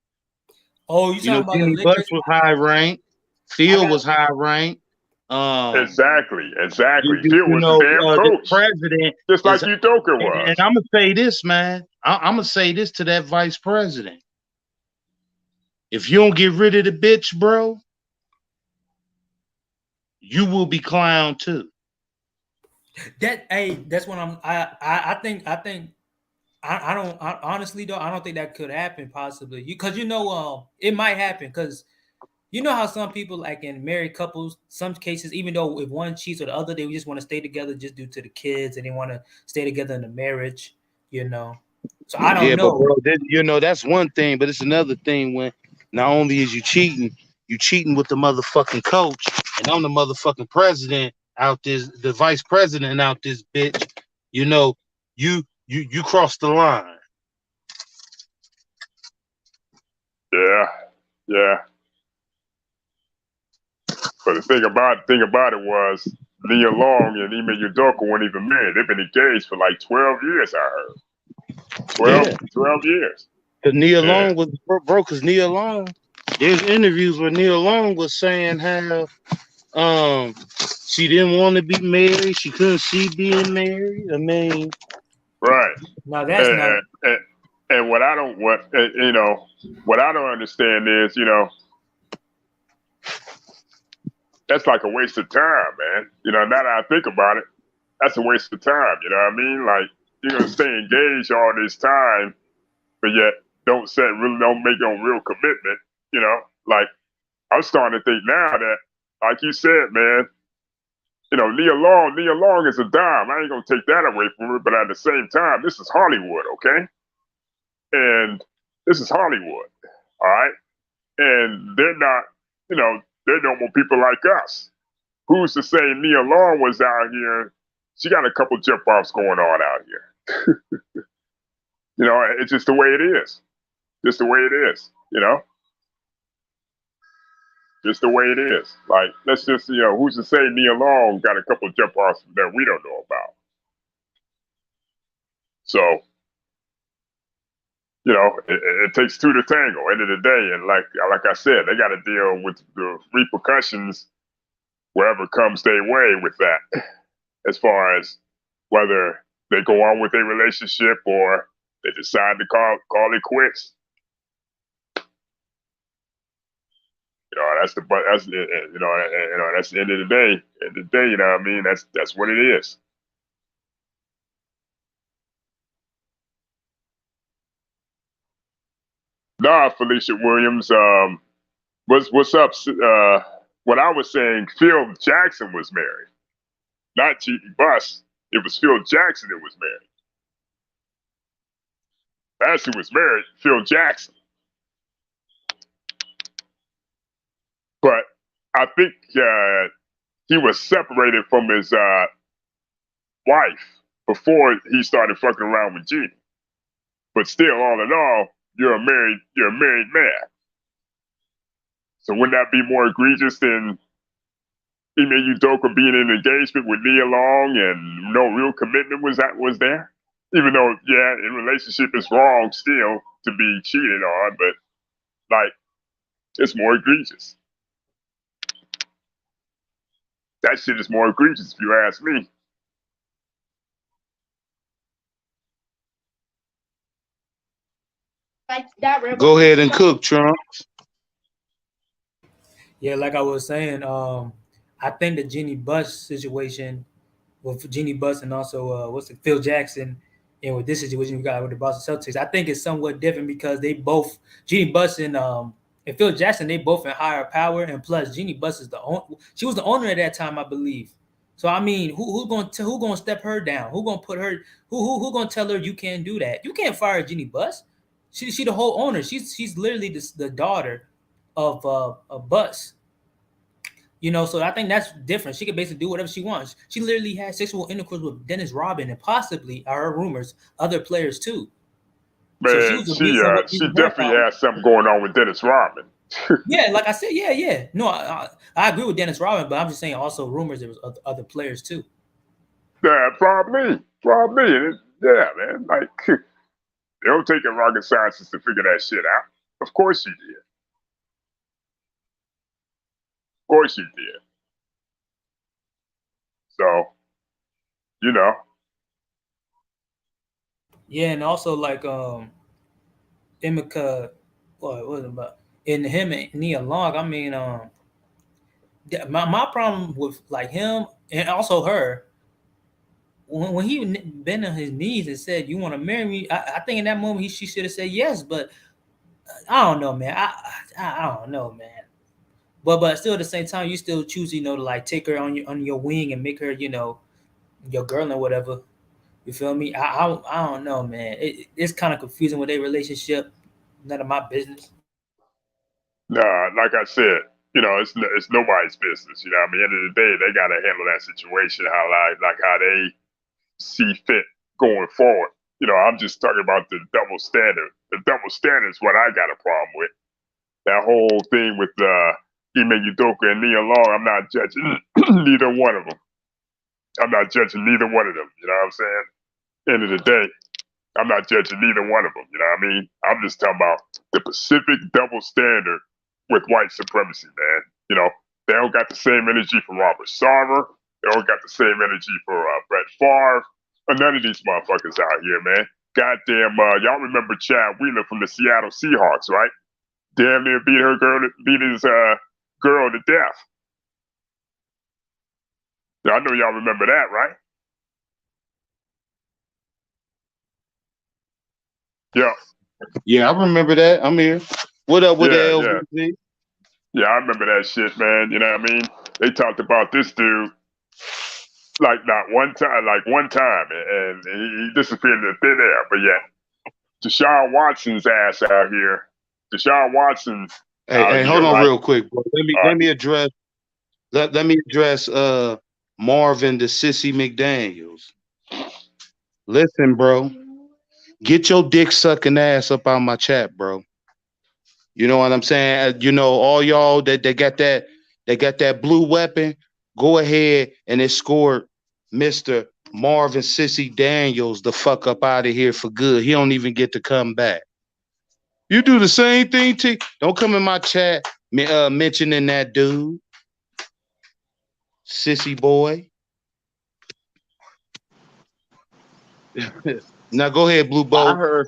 Oh, you talking about the Jeannie Buss Lakers? was high ranked. Phil was high ranked. Exactly. Phil You was the know, damn the coach, president just like is, Udoka and was. I'm gonna say this, man. I'm gonna say this to that vice president. If you don't get rid of the bitch, bro, you will be clowned too. That's what I think honestly though, I don't think that could happen possibly. Because it might happen because you know how some people like in married couples, some cases, even though if one cheats or the other, they just want to stay together just due to the kids and they want to stay together in the marriage, So I don't But know. bro, that's one thing, but it's another thing when not only is you cheating with the motherfucking coach, and I'm the motherfucking president out this, the vice president out this bitch. You know, you cross the line. Yeah. But the thing about it was Nia Long and Ime Udoka weren't even married. They've been engaged for like 12 years, I heard. 12 years. Because Nia Long was broke. Because Nia Long, there's interviews where Nia Long was saying how she didn't want to be married. She couldn't see being married. I mean, right. No, that's not. And what I don't understand is, that's like a waste of time, man. Now that I think about it, that's a waste of time. You know what I mean? Like you're gonna stay engaged all this time, but yet don't make no real commitment. Like I'm starting to think now that, like you said, man, Nia Long is a dime. I ain't gonna take that away from her, but at the same time, this is Hollywood, okay? And this is Hollywood, all right? And they're not, they're normal people like us. Who's to say Nia Long was out here? She got a couple jump offs going on out here. It's just the way it is. Just the way it is, Just the way it is. Like, let's just, who's to say Nia Long got a couple jump offs that we don't know about? So, it takes two to tango, end of the day. And like I said, they got to deal with the repercussions wherever comes their way with that, as far as whether they go on with their relationship or they decide to call it quits. That's the end of the day. End of the day, you know what I mean? That's what it is. Nah, Felicia Williams. What's up? What I was saying, Phil Jackson was married, not Jeannie Buss. It was Phil Jackson that was married. That's who was married, Phil Jackson. But I think he was separated from his wife before he started fucking around with Jeannie. But still, all in all, you're a married man. So wouldn't that be more egregious than Ime Udoka being in an engagement with Nia Long and no real commitment was there? Even though, yeah, in relationship it's wrong still to be cheated on, but like it's more egregious. That shit is more egregious if you ask me. Go ahead and cook, Trump. Yeah, like I was saying, I think the Jeannie Buss situation with Jeannie Buss and also Phil Jackson, and with this situation we got with the Boston Celtics, I think it's somewhat different because they both Jeannie Buss and Phil Jackson, they both in higher power, and plus Jeannie Buss is she was the owner at that time, I believe. So I mean, who's gonna step her down? Who gonna put her? Who gonna tell her you can't do that? You can't fire Jeannie Buss. She the whole owner. She's literally the daughter of Buss. So I think that's different. She can basically do whatever she wants. She literally had sexual intercourse with Dennis Rodman and possibly, I heard rumors, other players too. Man, So she definitely has something going on with Dennis Rodman. Yeah, like I said, yeah. No, I agree with Dennis Rodman, but I'm just saying also rumors there was other players too. Yeah, probably. Yeah, man. Like, they don't take a rocket scientist to figure that shit out. Of course she did. course you did. So, you know. Yeah, and also like Emeka, what was it about? In him and Nia Long, I mean, my problem with like him and also her, when he bent on his knees and said, "You want to marry me?" I think in that moment she should have said yes, but I don't know, man. I don't know, man. But still at the same time, you still choose, to like take her on your wing and make her, your girl and whatever. You feel me? I don't know, man. It's kind of confusing with their relationship. None of my business. Nah, like I said, it's nobody's business. You know, what I mean, at the end of the day, they gotta handle that situation how they see fit going forward. I'm just talking about the double standard. The double standard is what I got a problem with. That whole thing with Ime Udoka and Nia Long, I'm not judging neither one of them. I'm not judging neither one of them. You know what I'm saying? End of the day, I'm not judging neither one of them. You know what I mean? I'm just talking about the Pacific double standard with white supremacy, man. They don't got the same energy for Robert Sarver. They don't got the same energy for Brett Favre. Or none of these motherfuckers out here, man. Goddamn, y'all remember Chad Wheeler from the Seattle Seahawks, right? Damn near beat his girl to death. I know y'all remember that, right? Yeah. Yeah, I remember that. I'm here. What up with the LVZ? Yeah, I remember that shit, man. You know what I mean? They talked about this dude like one time, and he disappeared into thin air. But yeah, Deshaun Watson's ass out here. Deshaun Watson. Hey, hold on real quick, bro. Let me address Marvin the Sissy McDaniels. Listen, bro. Get your dick sucking ass up out my chat, bro. You know what I'm saying? All y'all that they got that blue weapon, go ahead and escort Mr. Marvin Sissy Daniels the fuck up out of here for good. He don't even get to come back. You do the same thing, T. Don't come in my chat mentioning that dude. Sissy boy. Now go ahead, Blue Boat. I heard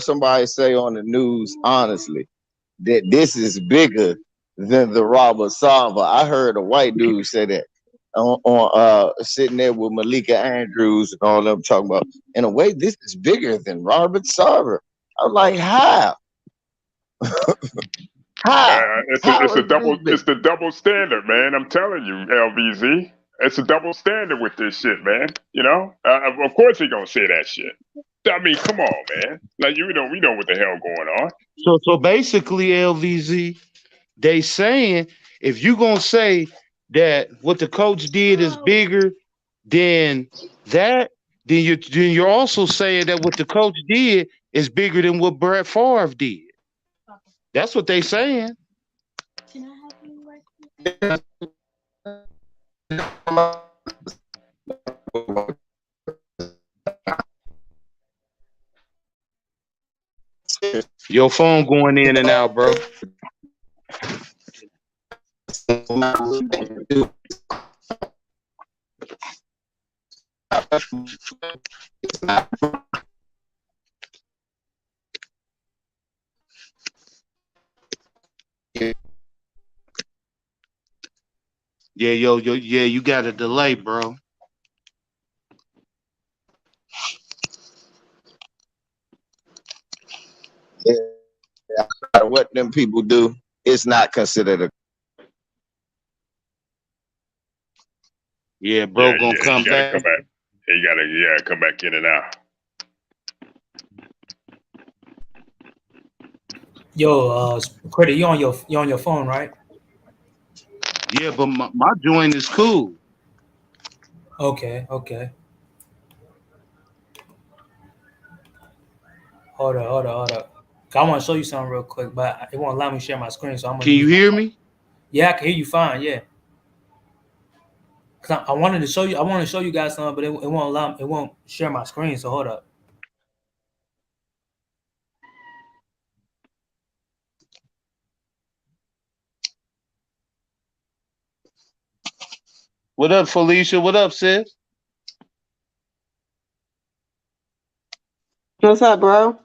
somebody say on the news, honestly, that this is bigger than the Robert Sarver. I heard a white dude say that on sitting there with Malika Andrews and all them talking about, in a way, this is bigger than Robert Sarver. I'm like, how? How? It's the double standard, man. I'm telling you, LVZ. It's a double standard with this shit, man. Of course he gonna say that shit. I mean, come on, man. Like we know what the hell going on. So basically, LVZ, they saying if you gonna say that what the coach did is bigger than that, then you're also saying that what the coach did is bigger than what Brett Favre did. That's what they saying. Can I help you work? Your phone going in and out, bro. Yeah, you got a delay, bro. Yeah, what them people do, it's not considered a. Yeah, bro, gonna come back. Come back. You gotta come back in and out. Yo, Credit, you on your phone, right? Yeah, but my joint is cool. Okay. Hold up. I want to show you something real quick, but it won't allow me to share my screen. So I'm gonna. Can you hear me? Yeah, I can hear you fine. Yeah. Cause I wanted to show you. I want to show you guys something, but it won't allow. It won't share my screen. So hold up. What up, Felicia? What up, sis? What's up, bro?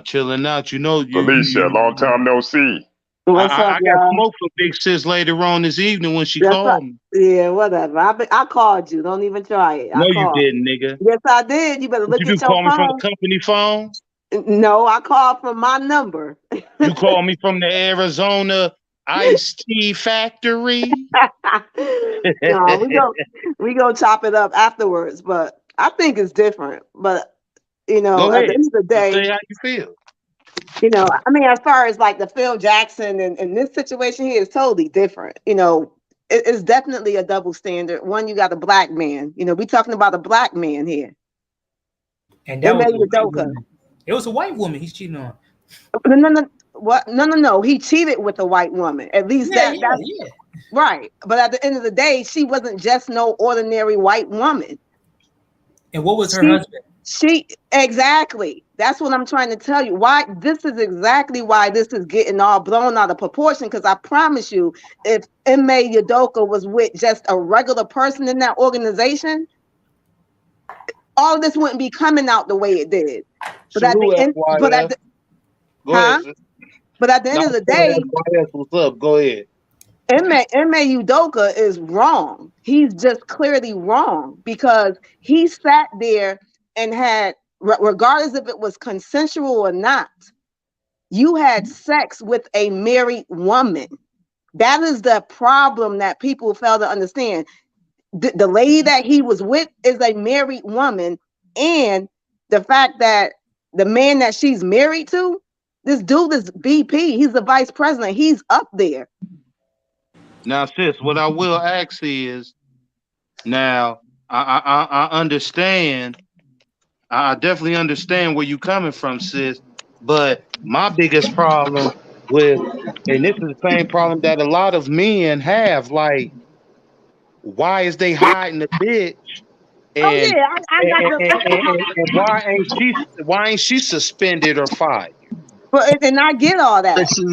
Chilling out. You know, Felicia, long time no see. What's up, I got y'all? smoke for Big Sis later on this evening when she Yes, called me. Yeah, whatever. I called you. Don't even try it. No, I you called. didn't, nigga. Yes, I did. You better What look you at do? your Call me from phone. the company phone? No, I called from my number. You call me from the Arizona iced tea factory? No, we go chop it up afterwards. But I think it's different. But you know, Go at ahead. the end of the day, Say how you feel. you know, I mean, as far as like the Phil Jackson and this situation here is totally different. You know, it's definitely a double standard. One, you got a black man. You know, we talking about a black man here. And that was Ime a white Udoka. woman. It was a white woman he's cheating on. No. What? No. He cheated with a white woman. At least that's right. But at the end of the day, she wasn't just no ordinary white woman. And what was her husband? Exactly. That's what I'm trying to tell you. Why this is exactly why this is getting all blown out of proportion. Because I promise you, if Ime Udoka was with just a regular person in that organization, all of this wouldn't be coming out the way it did. But at the end, Go ahead. But at the end of the day, what's up? Go ahead. Ime Udoka is wrong. He's just clearly wrong because he sat there and had, regardless if it was consensual or not, you had sex with a married woman. That is the problem that people fail to understand. The lady that he was with is a married woman, and the fact that the man that she's married to, this dude is VP. He's the vice president. He's up there. Now, sis, what I will ask is, now I understand. I definitely understand where you're coming from, sis. But my biggest problem with, and this is the same problem that a lot of men have, like, why is they hiding the bitch? And, and why ain't she suspended or fired? But and I get all that. It's the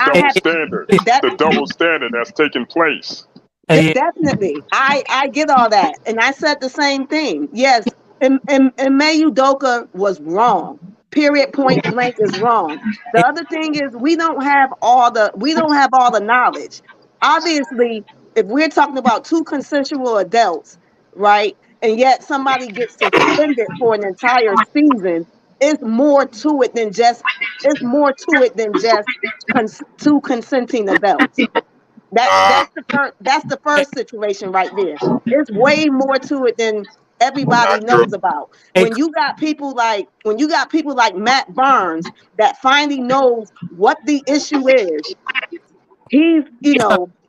double standard. The double standard that's taking place. Definitely. I get all that. And I said the same thing. Yes, Ime Udoka was wrong. Period, point blank is wrong. The other thing is we don't have all the knowledge. Obviously, if we're talking about two consensual adults, right? And yet somebody gets suspended for an entire season, it's more to it than just two consenting adults. That's the first situation right there. There's way more to it than everybody knows about. When you got people like Matt Barnes that finally knows what the issue is, he's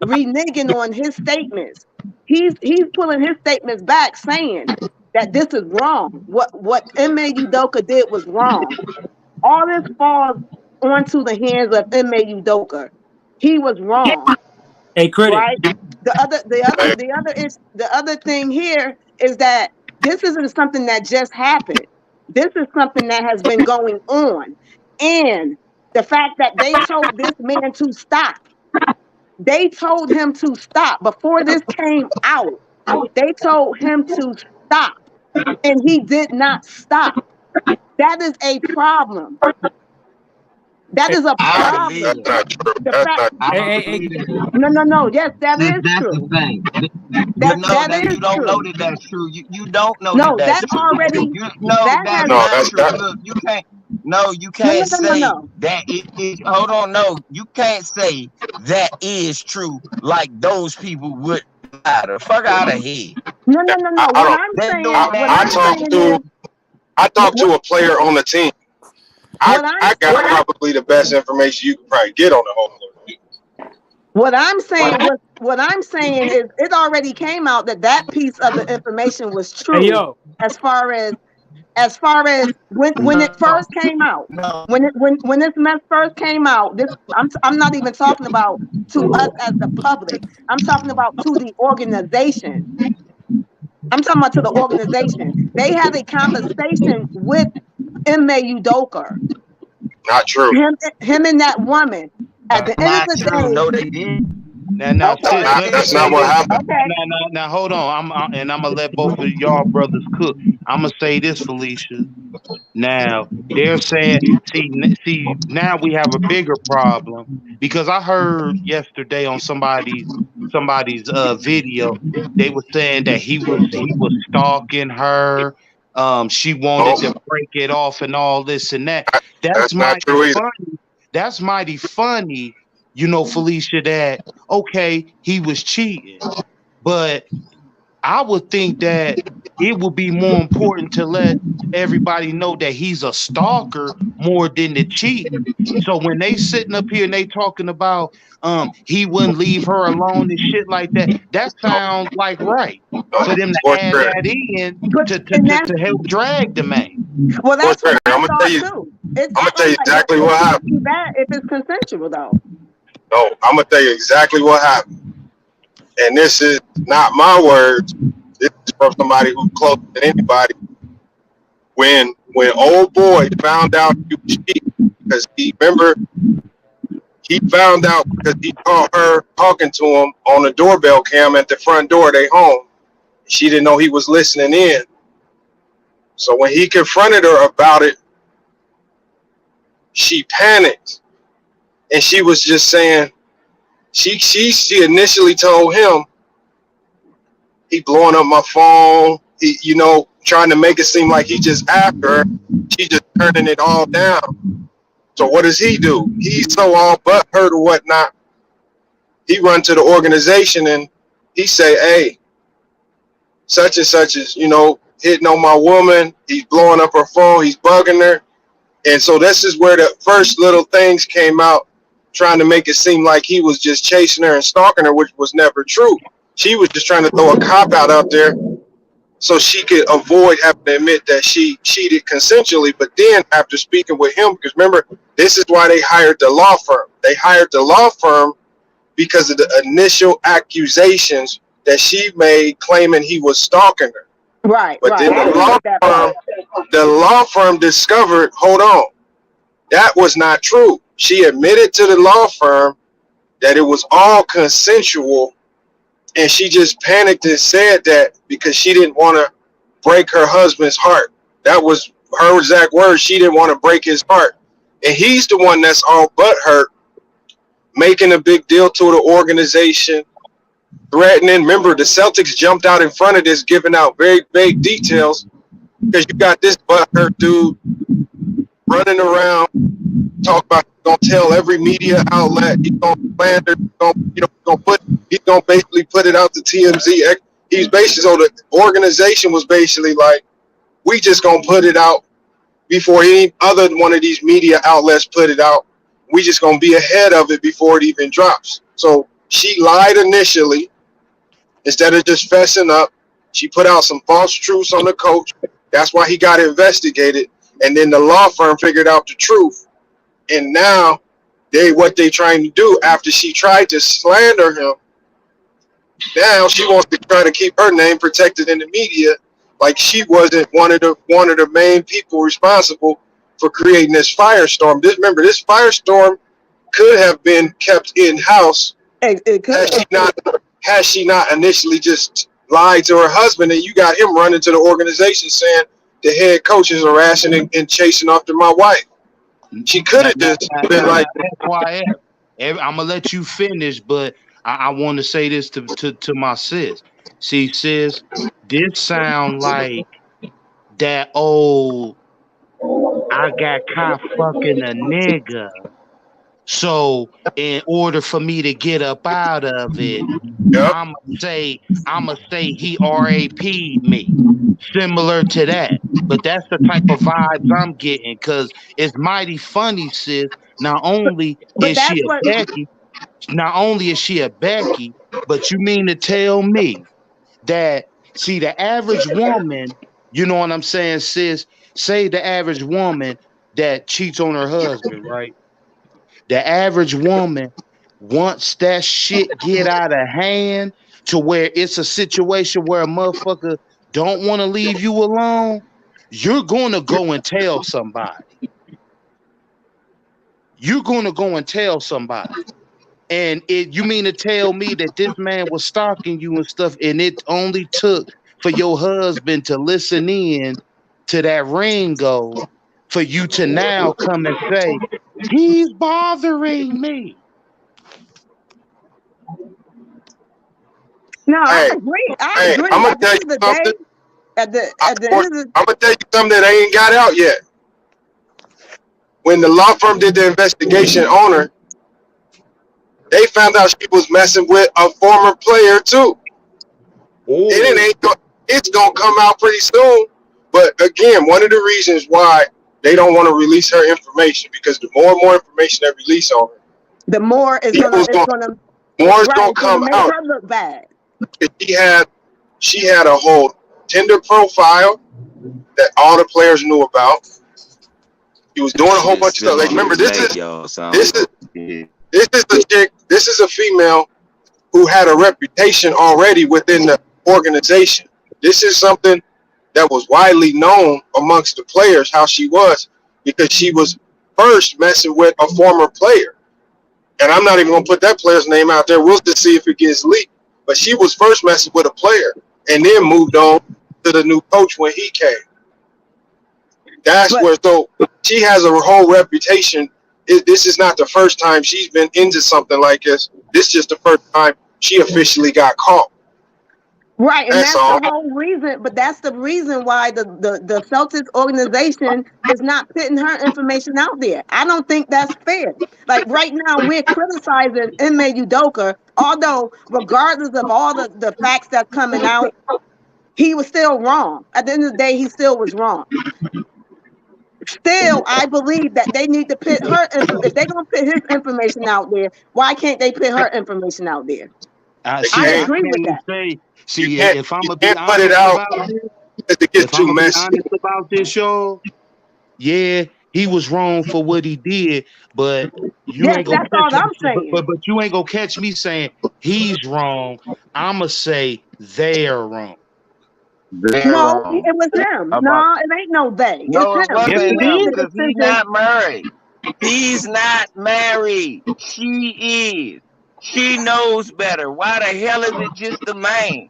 reneging on his statements. He's pulling his statements back, saying that this is wrong. What Ime Udoka did was wrong. All this falls onto the hands of Ime Udoka. He was wrong. Hey, critic. Right? The other thing here is that this isn't something that just happened. This is something that has been going on. And the fact that they told this man to stop. They told him to stop before this came out. They told him to stop. And he did not stop. That is a problem. That is a problem. No. Yes, that is true. That is you don't true. know that that's true. You don't know No, that's that true. already. That's not true. Look, you can't. No, you can't say that it is. Hold on, no, you can't say that is true. Like those people would matter. Fuck out of here. No. What I'm saying. I talked to a player on the team. I got probably the best information you can probably get on the whole floor. What I'm saying is it already came out that piece of the information was true. Hey, yo. As far as when it first came out, when this mess first came out, I'm not even talking about to us as the public. I'm talking about to the organization. I'm talking about to the organization. They had a conversation with Ime Udoka. Not true. Him and that woman. At the end of the day, no, they didn't. Now, sis, Okay. let me That's say not what this. happened. Okay. Now, hold on. I'm gonna let both of y'all brothers cook. I'm gonna say this, Felicia. Now they're saying, see, now we have a bigger problem because I heard yesterday on somebody's video they were saying that he was stalking her. She wanted to Oh, break it off and all this and that. That's that's not mighty true either. funny. That's mighty funny, Felicia. That okay, he was cheating, but I would think that it would be more important to let everybody know that he's a stalker more than the cheating. So when they sitting up here and they talking about he wouldn't leave her alone and shit like that, that sounds like right for them to Sports add Trader. that in But to to, and to, that's to help drag the man. well, Sports that's what Trader. I I'm gonna tell thought you. too. It's I'm gonna tell you like that exactly what wouldn't happened. be bad if it's consensual though. No, I'm gonna tell you exactly what happened. And this is not my words. This is from somebody who's closer than anybody. When old boy found out he was cheating, because he found out because he caught her talking to him on the doorbell cam at the front door of their home. She didn't know he was listening in. So when he confronted her about it, she panicked, and she was just saying she initially told him he blowing up my phone. He, trying to make it seem like he just after her. She just turning it all down. So what does he do? He's so all butthurt or whatnot. He run to the organization and he say, "Hey, such and such is, hitting on my woman. He's blowing up her phone. He's bugging her." And so this is where the first little things came out, trying to make it seem like he was just chasing her and stalking her, which was never true. She was just trying to throw a cop out there so she could avoid having to admit that she cheated consensually. But then after speaking with him, because remember, this is why they hired the law firm. They hired the law firm because of the initial accusations that she made claiming he was stalking her. Right, But right. then I agree with that part. the law firm discovered, hold on, that was not true. She admitted to the law firm that it was all consensual, and she just panicked and said that because she didn't want to break her husband's heart. That was her exact words. She didn't want to break his heart. And he's the one that's all butthurt, making a big deal to the organization, threatening. Remember, the Celtics jumped out in front of this, giving out very vague details, because you got this butthurt dude running around, talk about he's gonna tell every media outlet, he's gonna slander, he's gonna basically put it out to TMZ. He's basically, so the organization was basically like, we just gonna put it out before any other one of these media outlets put it out. We just gonna be ahead of it before it even drops. So she lied initially. Instead of just fessing up, she put out some false truths on the coach. That's why he got investigated. And then the law firm figured out the truth. And now what they trying to do after she tried to slander him, now she wants to try to keep her name protected in the media, like she wasn't one of the main people responsible for creating this firestorm. Remember, this firestorm could have been kept in house It could. had she not initially just lied to her husband, and you got him running to the organization saying the head coach is harassing and chasing after my wife. She could have just been like, I'm gonna let you finish, but I want to say this to my sis. See, sis, this sound like that old I got caught fucking a nigga. So in order for me to get up out of it, yep. I'ma say he RAP'd me. Similar to that. But that's the type of vibes I'm getting, because it's mighty funny, sis. Not only But is she that's a what. Becky, but you mean to tell me that, see, the average woman, you know what I'm saying, sis? Say the average woman that cheats on her husband, right? The average woman, once that shit get out of hand to where it's a situation where a motherfucker don't want to leave you alone, you're going to go and tell somebody. You're going to go and tell somebody. And you mean to tell me that this man was stalking you and stuff, and it only took for your husband to listen in to that Ringo for you to now come and say, he's bothering me? No, Hey, I agree. I hey, agree. I'm gonna At the tell end you of the something. day, at the end of the I'm gonna tell you something that ain't got out yet. When the law firm did the investigation on her, they found out she was messing with a former player too. And it's gonna come out pretty soon. But again, one of the reasons why they don't want to release her information, because the more and more information they release on her, the more it's gonna more is right, gonna it's gonna come make out. her look bad. She had a whole Tinder profile that all the players knew about. He was doing a whole bunch of stuff. Like, remember, this is a chick, this is a female who had a reputation already within the organization. This is something that was widely known amongst the players, how she was, because she was first messing with a former player. And I'm not even going to put that player's name out there. We'll just see if it gets leaked. But she was first messing with a player and then moved on to the new coach when he came. That's But- where, so she has a whole reputation. This is not the first time she's been into something like this. This is just the first time she officially got caught. Right, and That's that's all. the whole reason. But that's the reason why the Celtics organization is not putting her information out there. I don't think that's fair. Like right now, we're criticizing Ime Udoka, although regardless of all the facts that's coming out, he was still wrong. At the end of the day, he still was wrong. Still, I believe that they need to put her. If they're gonna put his information out there, why can't they put her information out there? I agree with that. If I'm gonna be put honest it out about this, it gets too messy. honest about this, y'all, yeah, he was wrong for what he did, but you Yes, ain't gonna that's all I'm saying. but you ain't gonna catch me saying he's wrong. I'ma say they're wrong. No, it was him. No, it ain't no they. No, It's it him. Yes, wasn't it him is. because he's not married. He's not married. She is. She knows better. Why the hell is it just the man?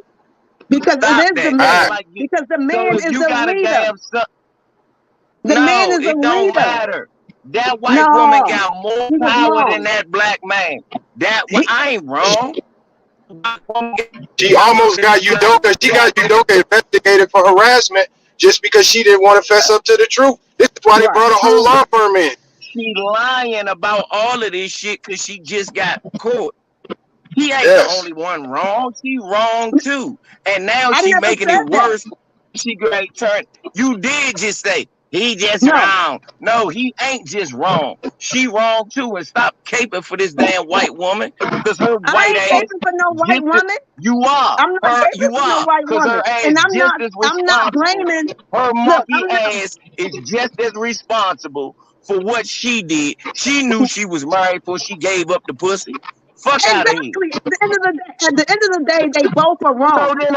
Because Stop it is the that. man. Like you, Because the so man if is you the got a leader. damn son, The man no, is a it don't leader. matter. That white No, woman got more he was power wrong. than that black man. I ain't wrong. She almost got Udoka. She got Udoka investigated for harassment just because she didn't want to fess up to the truth. This is why they brought a whole law firm in. She lying about all of this shit because she just got caught. He ain't Yes. the only one wrong. She wrong too. And now I she never making said it worse. She great turn. You did just say he just No. wrong. No, he ain't just wrong. She wrong too. And stop caping for this damn white woman. Because her I white ain't ass. caping for no white woman. You are. I'm not caping You for no are. white Because woman. her ass And just as I'm not responsible. blaming. Her Look, monkey I'm not. ass is just as responsible for what she did. She knew she was married before she gave up the pussy. Fuck out of here. Exactly. At the end of the day, they both are wrong. So then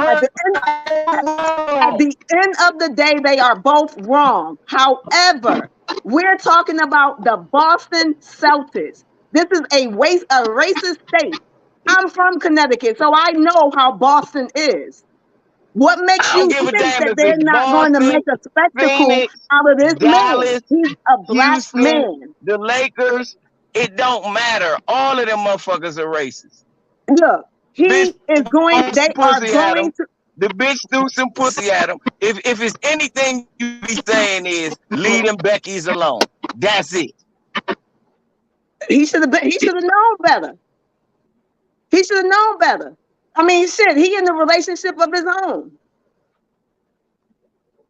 At the end of the day, they are both wrong. However, we're talking about the Boston Celtics. This is a racist state. I'm from Connecticut, so I know how Boston is. What makes I don't you give a think damn that if they're it's not going to Boston, make a spectacle Phoenix, out of this Dallas, man? He's a black Houston, man. the Lakers. It don't matter. All of them motherfuckers are racist. Look, they are going to. The bitch threw some pussy at him. If it's anything you be saying is leave them Becky's alone. That's it. He should have known better. He should have known better. I mean, shit, he in the relationship of his own.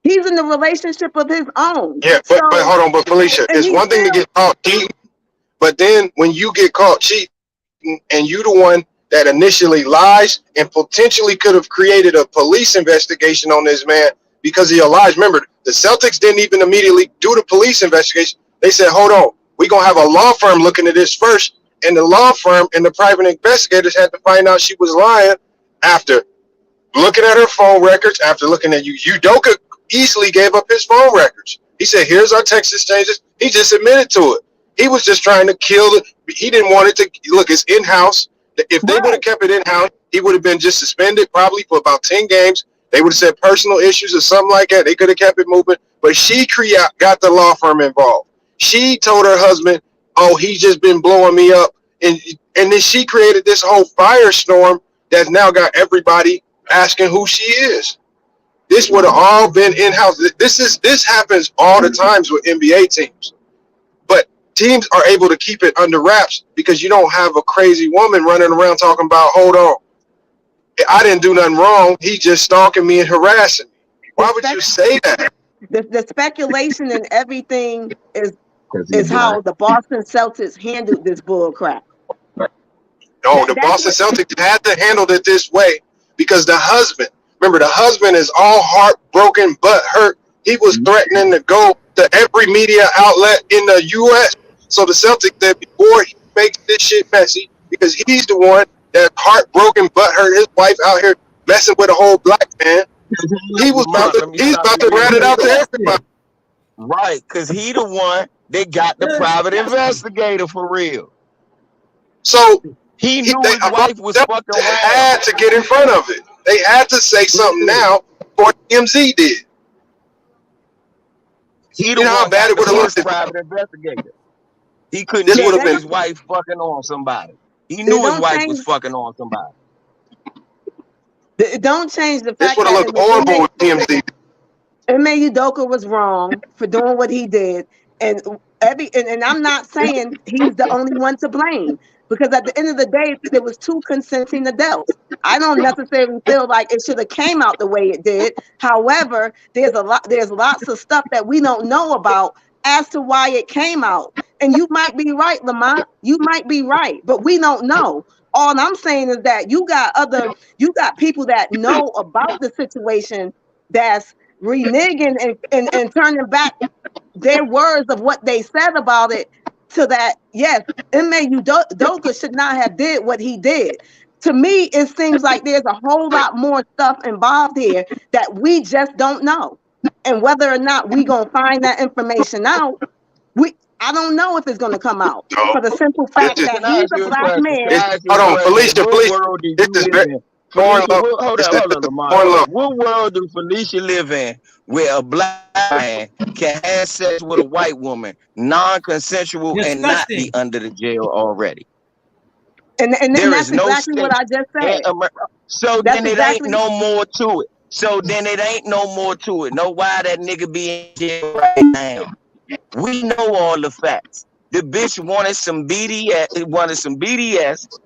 He's in the relationship of his own. Yeah, but hold on, but Felicia, it's one thing to get caught cheating, but then when you get caught cheating and you the one that initially lies and potentially could have created a police investigation on this man because of your lies. Remember, the Celtics didn't even immediately do the police investigation. They said, hold on, we're going to have a law firm looking at this first. And the law firm and the private investigators had to find out she was lying after looking at her phone records, after looking at you. Udoka easily gave up his phone records. He said, here's our text exchanges. He just admitted to it. He was just trying to kill it. He didn't want it to look. It's in house. If they would have kept it in house, he would have been just suspended probably for about 10 games. They would have said personal issues or something like that. They could have kept it moving. But she got the law firm involved. She told her husband, "Oh, he's just been blowing me up," and then she created this whole firestorm that's now got everybody asking who she is. This would have all been in house. This happens all the times with NBA teams, but teams are able to keep it under wraps because you don't have a crazy woman running around talking about, "Hold on, I didn't do nothing wrong. He just stalking me and harassing me." Why would you say that? The speculation and everything is how the Boston Celtics handled this bull crap. No, the Boston Celtics had to handle it this way because the husband is all heartbroken, but hurt. He was threatening to go to every media outlet in the U.S. So the Celtics said before he makes this shit messy, because he's the one that heartbroken, but hurt his wife out here messing with a whole black man. He's about to rat it out to everybody. Right, because he the one that got the private investigator for real. So he knew his wife was fucking They had to get in front of it. They had to say something now before TMZ did. He the one how bad it would have looked. Private investigator. He couldn't get his wife fucking on somebody. He knew his wife was fucking on somebody. It don't change the fact that it looked horrible with TMZ. Ime Udoka was wrong for doing what he did, and I'm not saying he's the only one to blame, because at the end of the day, there was two consenting adults. I don't necessarily feel like it should have came out the way it did. However, there's lots of stuff that we don't know about as to why it came out. And you might be right, Lamont. You might be right, but we don't know. All I'm saying is that you got people that know about the situation that's reneging and turning back their words of what they said about it to that. Yes, Ime Udoka should not have did what he did. To me, it seems like there's a whole lot more stuff involved here that we just don't know. And whether or not we gonna find that information out, I don't know if it's going to come out for the simple fact that he's a black man. Hold on, Felicia. This is very hold on. What world do Felicia live in where a black man can have sex with a white woman, non-consensual, and not be under the jail already? And that's exactly what I just said. So then it ain't no more to it. Know why that nigga be in jail right now? We know all the facts. The bitch wanted some BDS,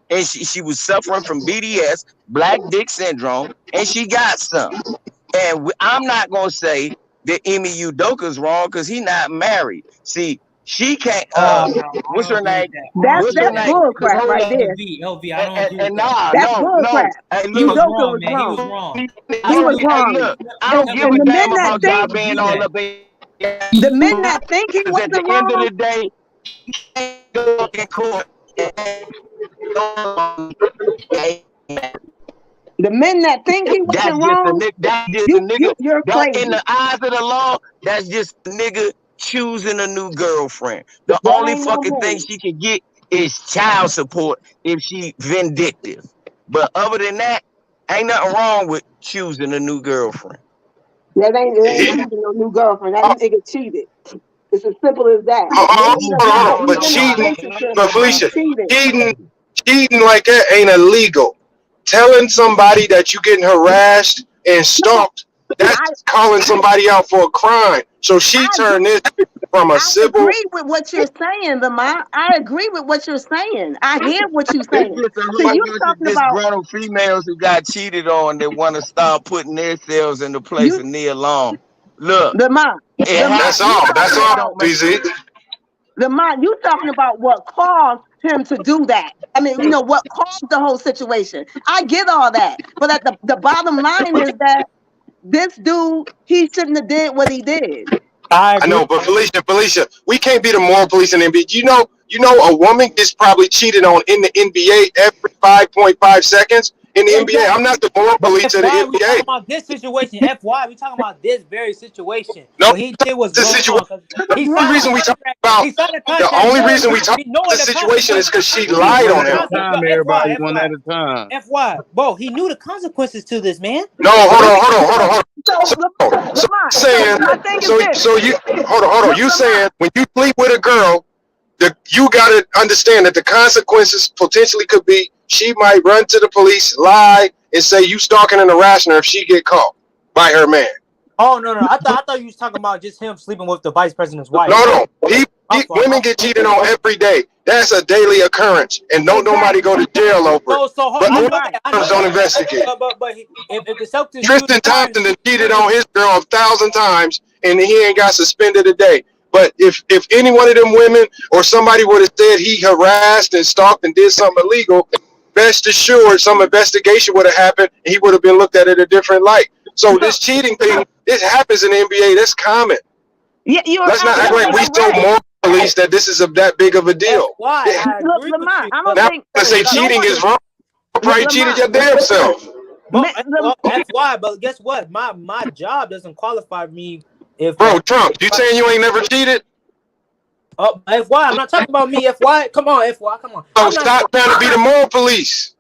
and she was suffering from BDS, black dick syndrome, and she got some. And I'm not gonna say that Ime Udoka's wrong because he not married. See, she can't. What's her name? That's bullcrap right there. LV, I don't do that's bullcrap. Hey, Udoka was wrong. He was wrong. Look, I don't give a damn about y'all being all up in. The men that think he wasn't at the wrong. end of the day, go in court. The men that think he wasn't wrong. That's just a nigga. You're crazy. In the eyes of the law, that's just a nigga choosing a new girlfriend. The only fucking thing she can get is child support if she vindictive. But other than that, ain't nothing wrong with choosing a new girlfriend. That ain't no new girlfriend. That nigga cheated. It's as simple as that. But Felicia, cheating like that ain't illegal. Telling somebody that you're getting harassed and stalked, that's calling somebody out for a crime. So she turned this from a civil. I agree with what you're saying, Lamont. I agree with what you're saying. I hear what you're saying. So you're talking about disgruntled females who got cheated on that want to start putting themselves in the place of Nia Long. Look, Lamont. That's all, BZ. Lamont, you talking about what caused him to do that. I mean, you know, what caused the whole situation. I get all that. But at the bottom line is that this dude, he shouldn't have did what he did. I know, but Felicia, we can't be the moral police in the NBA. You know, a woman gets probably cheated on in the NBA every 5.5 seconds, in the NBA. I'm not the moral police of the FY, we talking NBA. about this situation. FY, we talking about this very situation. No, What he did was this wrong. situation. He The only reason we talk about the only reason we talk about the situation is because she lied on him. Everybody one at a time. FY, bro, he knew the consequences to this, man. No, hold on. So, So Lamont, saying, my thing is so this. so you hold on. You saying when you sleep with a girl, you gotta understand that the consequences potentially could be she might run to the police, lie, and say you stalking and harassing her if she get caught by her man. Oh no, I thought you was talking about just him sleeping with the vice president's wife. No. Women get cheated on every day. That's a daily occurrence, and nobody go to jail over it. So hold But on, don't investigate. But if the self Tristan Thompson done cheated on his girl 1,000 times, and he ain't got suspended a day. But if any one of them women or somebody would have said he harassed and stalked and did something illegal, best assured some investigation would have happened, and he would have been looked at in a different light. So this cheating thing, this happens in the NBA. That's common. Yeah, Let's not act like we so moral police that this is that big of a deal. Why? Look, Lamont, I don't Now think to say cheating is wrong. You probably cheated your damn self. That's why. But guess what? My job doesn't qualify me. If Bro, Trump, you saying you ain't never cheated? FY, I'm not talking about me. FY, come on, FY, come on. So stop trying to be the moral police.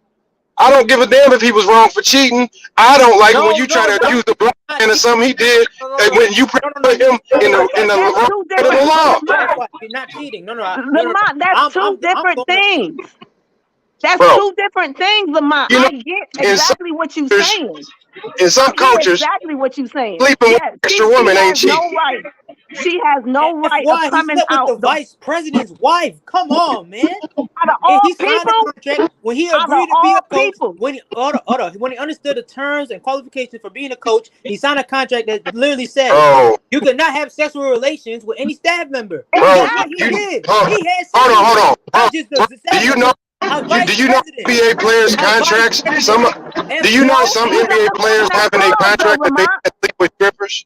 I don't give a damn if he was wrong for cheating. I don't like it when you try to accuse the black man of something he did, and when you put him in the law. You're not cheating. No. Lamont, that's two different things. That's Bro, two different things, Lamont. you know, I get exactly what you're saying. In some cultures, exactly what you're saying. sleeping with an extra woman ain't cheating. No right. She has no right of coming out with the vice president's wife. Come on, man. Out of all he signed people, the contract when he agreed to be a coach. When he understood the terms and qualifications for being a coach, he signed a contract that literally said you could not have sexual relations with any staff member. Bro, he did. Hold on. Do you know NBA players' contracts? Do you know some NBA players having a contract that they can sleep with strippers?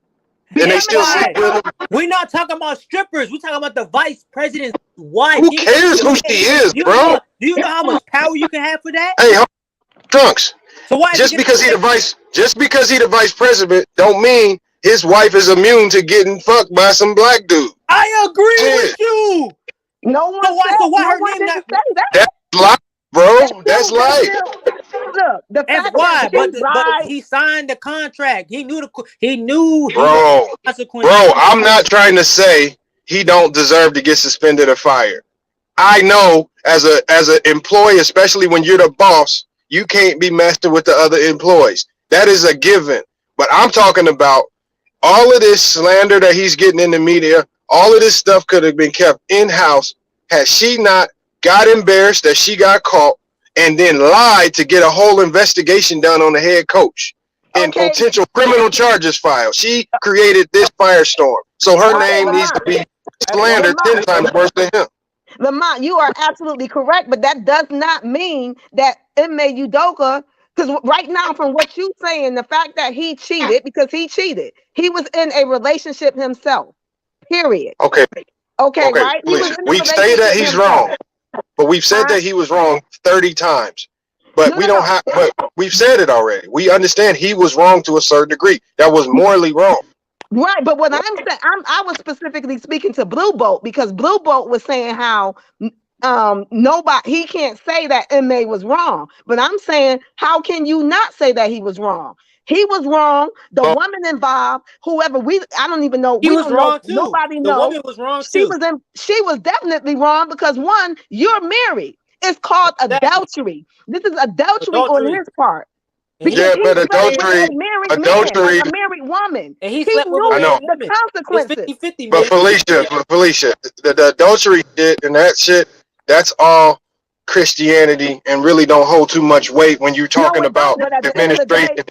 And they still sleep with them? We're not talking about strippers. We're talking about the vice president's wife. Who cares who she is, bro? Do you know how much power you can have for that? Hey, Trunks. So why just because he the vice president don't mean his wife is immune to getting fucked by some black dude. I agree with you. No one. So why her name not? That's life, bro. That's life. Look, the fact why? But he signed the contract. He knew Bro, consequences. Bro, I'm not trying to say he don't deserve to get suspended or fired. I know as an employee, especially when you're the boss, you can't be messing with the other employees. That is a given. But I'm talking about all of this slander that he's getting in the media. All of this stuff could have been kept in-house had she not got embarrassed that she got caught and then lied to get a whole investigation done on the head coach and potential criminal charges filed. She created this firestorm. So her name needs to be slandered 10 times worse than him. Lamont, you are absolutely correct, but that does not mean that Ime Udoka, because right now from what you're saying, the fact that he cheated, because he cheated, he was in a relationship himself, period. Okay, right? We say that he's wrong. But we've said that he was wrong 30 times. But but we've said it already. We understand he was wrong to a certain degree. That was morally wrong. Right, but what I'm saying, I was specifically speaking to Blue Bolt because Blue Bolt was saying how he can't say that Ime was wrong. But I'm saying, how can you not say that he was wrong? He was wrong. The woman involved, whoever I don't even know. He was wrong too. Nobody knows. The woman was wrong too. She was definitely wrong because one, you're married. It's called adultery. This is adultery on his part. Yeah, but adultery, a married woman. And he slept with the consequences. It's 50-50, but Felicia, the adultery shit and that shit, that's all Christianity and really don't hold too much weight when you're talking about administration.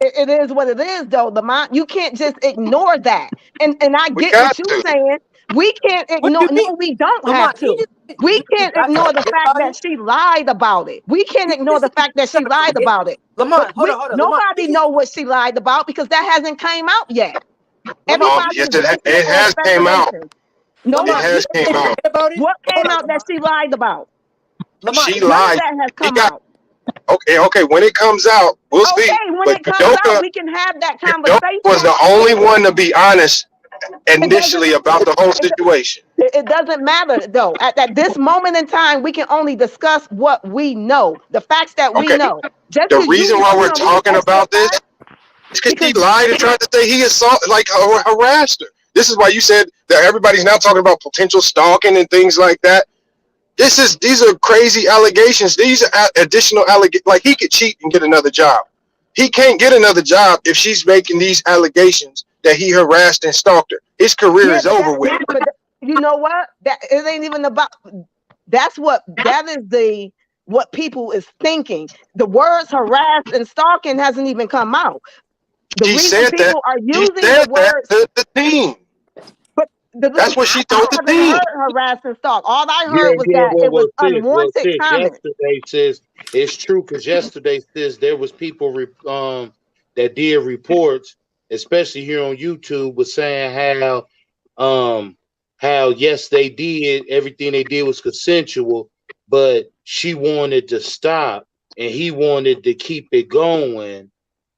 It is what it is, though, Lamont. You can't just ignore that. And I get what you're saying. We can't ignore. No, we don't have to. We can't ignore the fact that she lied about it. We can't ignore the fact that she lied about it. Lamont, hold on. Nobody know what she lied about because that hasn't came out yet. It has came out. No, it has came out. What came out that she lied about? She lied. That has come out. Okay. When it comes out, we'll see. Okay, when But it comes out, Udoka we can have that Udoka conversation. was the only one to be honest It initially doesn't. about the whole It, situation. it doesn't matter though. At this moment in time, we can only discuss what we know, the facts that we Okay. know. Just The because you reason know why we're something, we can talking extra about this facts is because because she lied and tried to say he harassed her. This is why you said that everybody's now talking about potential stalking and things like that. These are crazy allegations. These are additional allegations. Like he could cheat and get another job. He can't get another job if she's making these allegations that he harassed and stalked her. His career yeah, is over with. you know what? That it ain't even about. That is what people is thinking. The words harassed and stalking hasn't even come out. The She reason said that. people are She using said the that words, to the team. but That's what she told I the haven't team. heard harass and stalk. All I Yeah, heard was yeah, that it was well, unwanted sis, comments. yesterday, sis, it's true because yesterday, sis, there was people that did reports, especially here on YouTube, was saying how yes, they did everything they did was consensual, but she wanted to stop and he wanted to keep it going,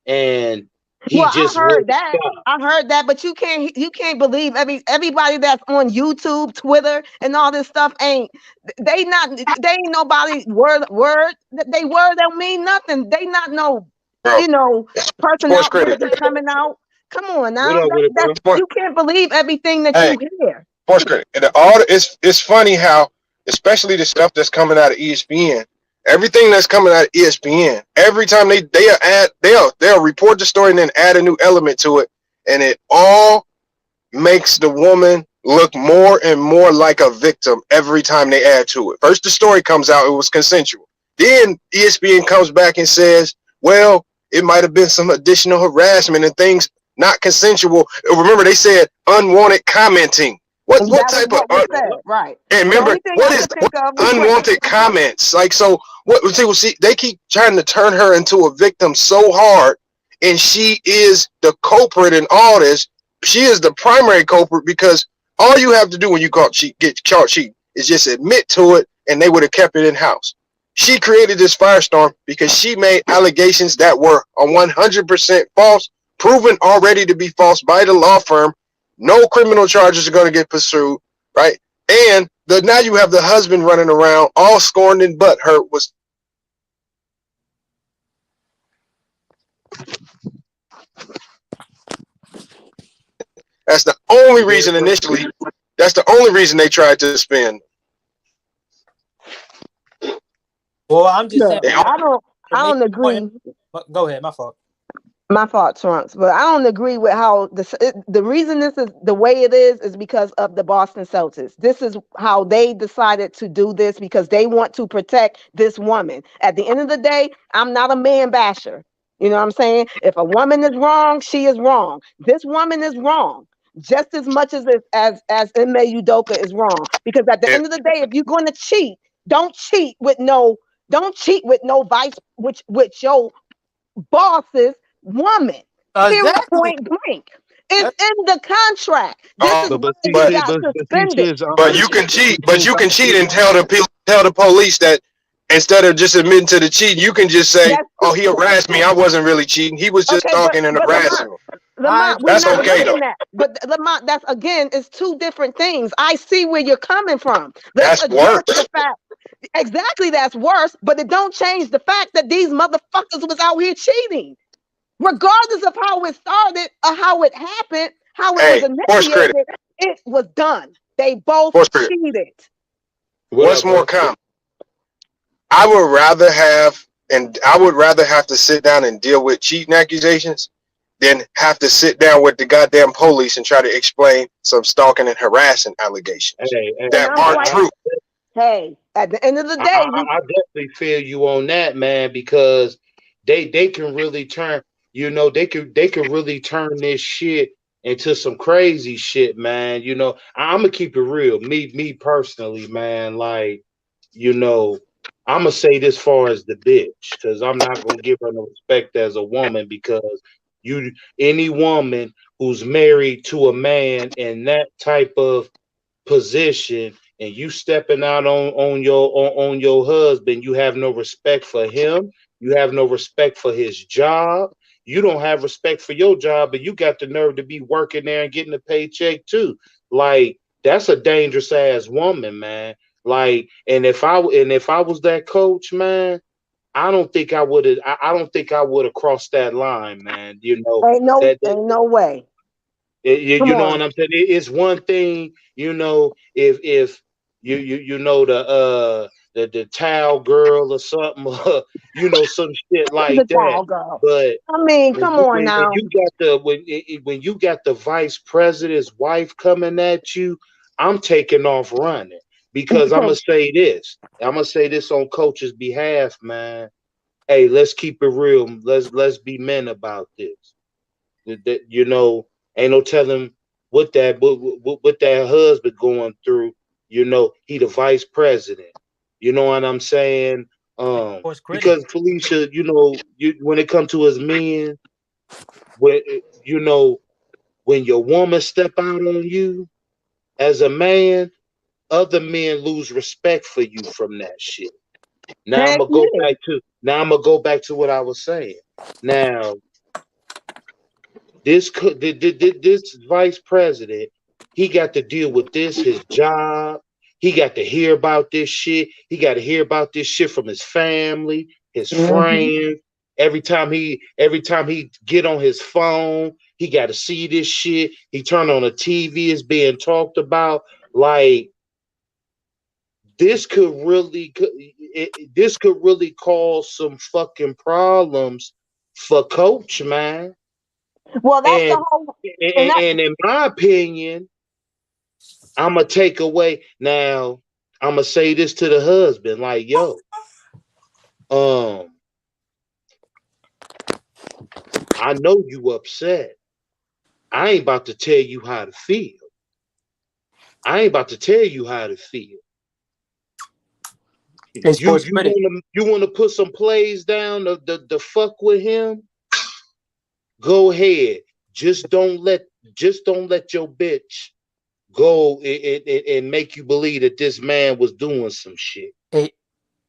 and he Well, just wouldn't stop. I heard that, but you can't believe everybody that's on YouTube, Twitter, and all this stuff they ain't nobody word they word don't mean nothing. They not no Bro, person sports out there critic. just coming out. Come on What now, up with it, bro? you can't believe everything that Hey, you hear. sports critic. And it's funny how, especially the stuff that's coming out of ESPN, everything that's coming out of ESPN, every time they'll report the story and then add a new element to it, and it all makes the woman look more and more like a victim every time they add to it. First, the story comes out, it was consensual. Then ESPN comes back and says, well, it might have been some additional harassment and things not consensual. Remember, they said unwanted commenting. What That was type what was of said, right? and The remember only thing what I is could think of was unwanted comments? Like, so what? See, they keep trying to turn her into a victim so hard, and she is the culprit in all this. She is the primary culprit because all you have to do when you get caught cheating is just admit to it, and they would have kept it in house. She created this firestorm because she made allegations that were 100% false, proven already to be false by the law firm. No criminal charges are going to get pursued, right? And now you have the husband running around all scorned and butthurt. That's the only reason initially. That's the only reason they tried to spin. Well, I'm just saying. I don't agree. Go ahead. My fault. My fault, Trunks, but I don't agree with how the reason this is the way it is because of the Boston Celtics. This is how they decided to do this because they want to protect this woman. At the end of the day, I'm not a man basher. You know what I'm saying? If a woman is wrong, she is wrong. This woman is wrong just as much as Ime Udoka is wrong. Because at the end of the day, if you're going to cheat, don't cheat with no vice, which your boss's woman. Period. Point blank. It's in the contract. This is why he got suspended. But you can cheat. But you can cheat and tell the police that instead of just admitting to the cheat, you can just say, "Oh, he harassed me. I wasn't really cheating. He was just talking and harassing." Lamont, that's okay though. But Lamont, that's again, it's two different things. I see where you're coming from. That's worse. The fact. Exactly, that's worse. But it don't change the fact that these motherfuckers was out here cheating. Regardless of how it started or how it happened, how it was initiated, it was done. They both cheated. What's more common? I would rather have to sit down and deal with cheating accusations than have to sit down with the goddamn police and try to explain some stalking and harassing allegations that aren't true. Hey, at the end of the day, I definitely feel you on that, man, because they can really turn. They could really turn this shit into some crazy shit, man. I'm gonna keep it real. Me personally, man. Like, I'm gonna say this far as the bitch, because I'm not gonna give her no respect as a woman, because any woman who's married to a man in that type of position and you stepping out on your husband, you have no respect for him. You have no respect for his job. You don't have respect for your job, but you got the nerve to be working there and getting a paycheck too. Like, that's a dangerous ass woman, man. Like, and if I was that coach, man, I don't think I would have. I don't think I would have crossed that line, man. You know Ain't no way. you know what I'm saying? It's one thing, you know, if you know the towel girl or something, you know, some shit like The that. towel girl. But I mean, come on now. When you got the vice president's wife coming at you, I'm taking off running because I'm gonna say this. I'm gonna say this on Coach's behalf, man. Hey, let's keep it real. Let's be men about this. That, you know, ain't no telling what that husband going through. You know, he the vice president. You know what I'm saying? Because Felicia, you know, when it comes to us men, when you know, when your woman step out on you as a man, other men lose respect for you from that shit. Now I'm gonna go back to what I was saying. Now, this vice president, he got to deal with his job. He got to hear about this shit. He got to hear about this shit from his family, his friends. Every time he get on his phone, he got to see this shit. He turn on the TV, it's being talked about. Like, this could really cause some fucking problems for Coach, man. Well, that's the whole. And in my opinion, I'm gonna take away. Now, I'm gonna say this to the husband, like, yo, I know you upset. I ain't about to tell you how to feel. You want to put some plays down the fuck with him? Go ahead. Just don't let your bitch go and make you believe that this man was doing some shit. Hey,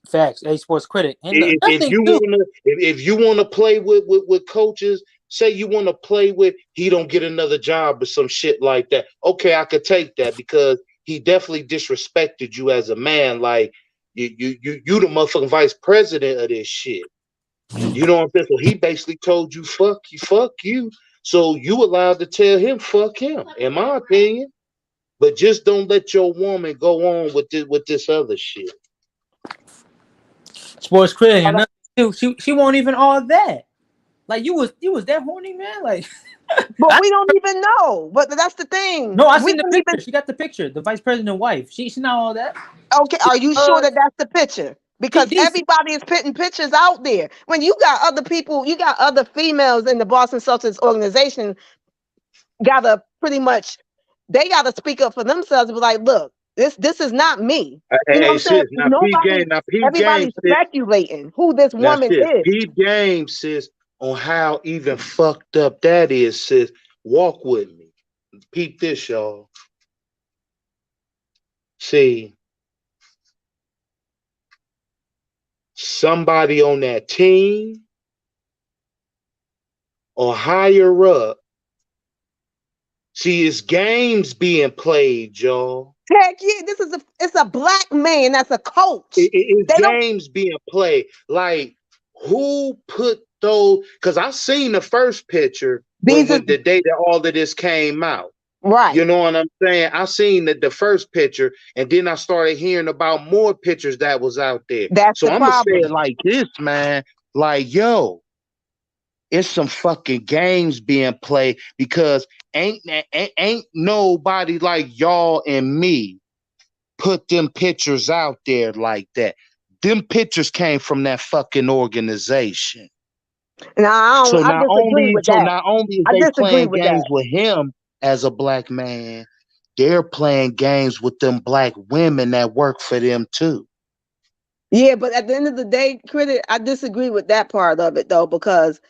facts. Hey, sports critic. And if you want to play with coaches, say you want to play with, he don't get another job or some shit like that. Okay, I could take that because he definitely disrespected you as a man. Like, you the motherfucking vice president of this shit. You know what I'm saying? So he basically told you, fuck you. So you allowed to tell him, fuck him, in my opinion. But just don't let your woman go on with this other shit. Sports critic, and she won't even all that. Like, you was that horny, man. Like, but we don't even know. But that's the thing. No, I seen the picture. She got the picture. The vice president wife. She's not all that. Okay, are you sure that that's the picture? Because everybody is putting pictures out there. When you got other people, you got other females in the Boston Celtics organization, gotta pretty much, they gotta speak up for themselves and be like, look, this is not me. You know what I'm saying? Everybody's speculating who this woman is. Peep game, sis, on how even fucked up that is, sis. Walk with me. Peep this, y'all. See, somebody on that team or higher up, see, it's games being played, y'all. Heck yeah, it's a black man that's a coach. It's games being played. Like, who put those? Because I seen the first picture when the day that all of this came out. Right. You know what I'm saying? I seen the first picture, and then I started hearing about more pictures that was out there. So I'm gonna say it like this, man. Like, yo, it's some fucking games being played because ain't nobody like y'all and me put them pictures out there like that. Them pictures came from that fucking organization. Now, not only is they playing games with him as a black man, they're playing games with them black women that work for them too. Yeah, but at the end of the day, critic, I disagree with that part of it though, because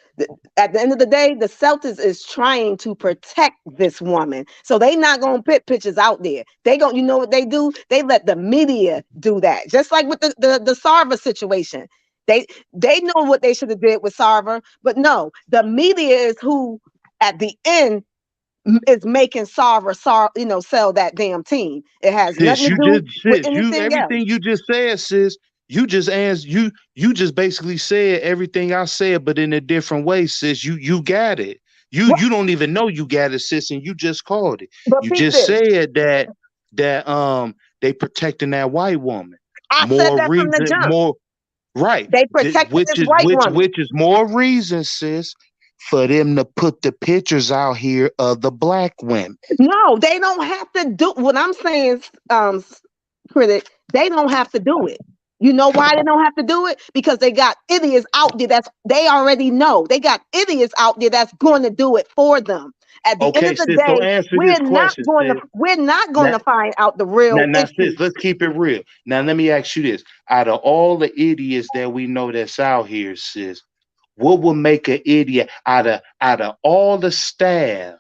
at the end of the day, the Celtics is trying to protect this woman, so they not gonna put pictures out there. They gonna, you know what they do? They let the media do that, just like with the Sarva situation. They know what they should have did with Sarver, but no, the media is who at the end is making Sarver, sell that damn team. It has Sis, nothing to you do just with sis, you anything else. everything you just said, sis. You just answered you just basically said everything I said, but in a different way, sis. You got it. What? You don't even know you got it, sis, and you just called it. But You peep just this. said that they protecting that white woman. I said More that from the reason, jump. more right. They protected Which this is white woman. which is more reason, sis, for them to put the pictures out here of the black women. No, they don't have to do what I'm saying, critic. They don't have to do it. You know why they don't have to do it? Because they got idiots out there they already know. They got idiots out there that's going to do it for them. At the end of the sis, day, so answer this question, we're not going to find out the real Now, issue. sis, let's keep it real. Now, let me ask you this: out of all the idiots that we know that's out here, sis, what would make an idiot out of all the staff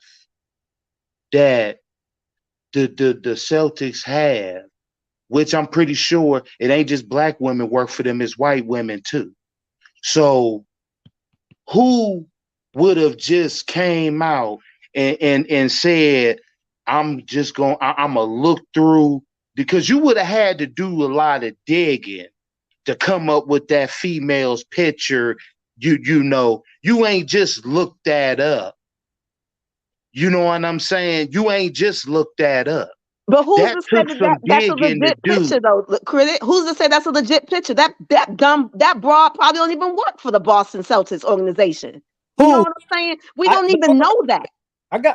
that the Celtics have? Which I'm pretty sure it ain't just black women work for them, it's white women too. So who would have just came out and said, I'm gonna look through, because you would have had to do a lot of digging to come up with that female's picture. You ain't just looked that up. You know what I'm saying? You ain't just looked that up. But who's That to say took some that's a digging to legit do. picture, though, critic? Who's to say that's a legit picture? That broad probably don't even work for the Boston Celtics organization. You know what I'm saying? We don't even know that.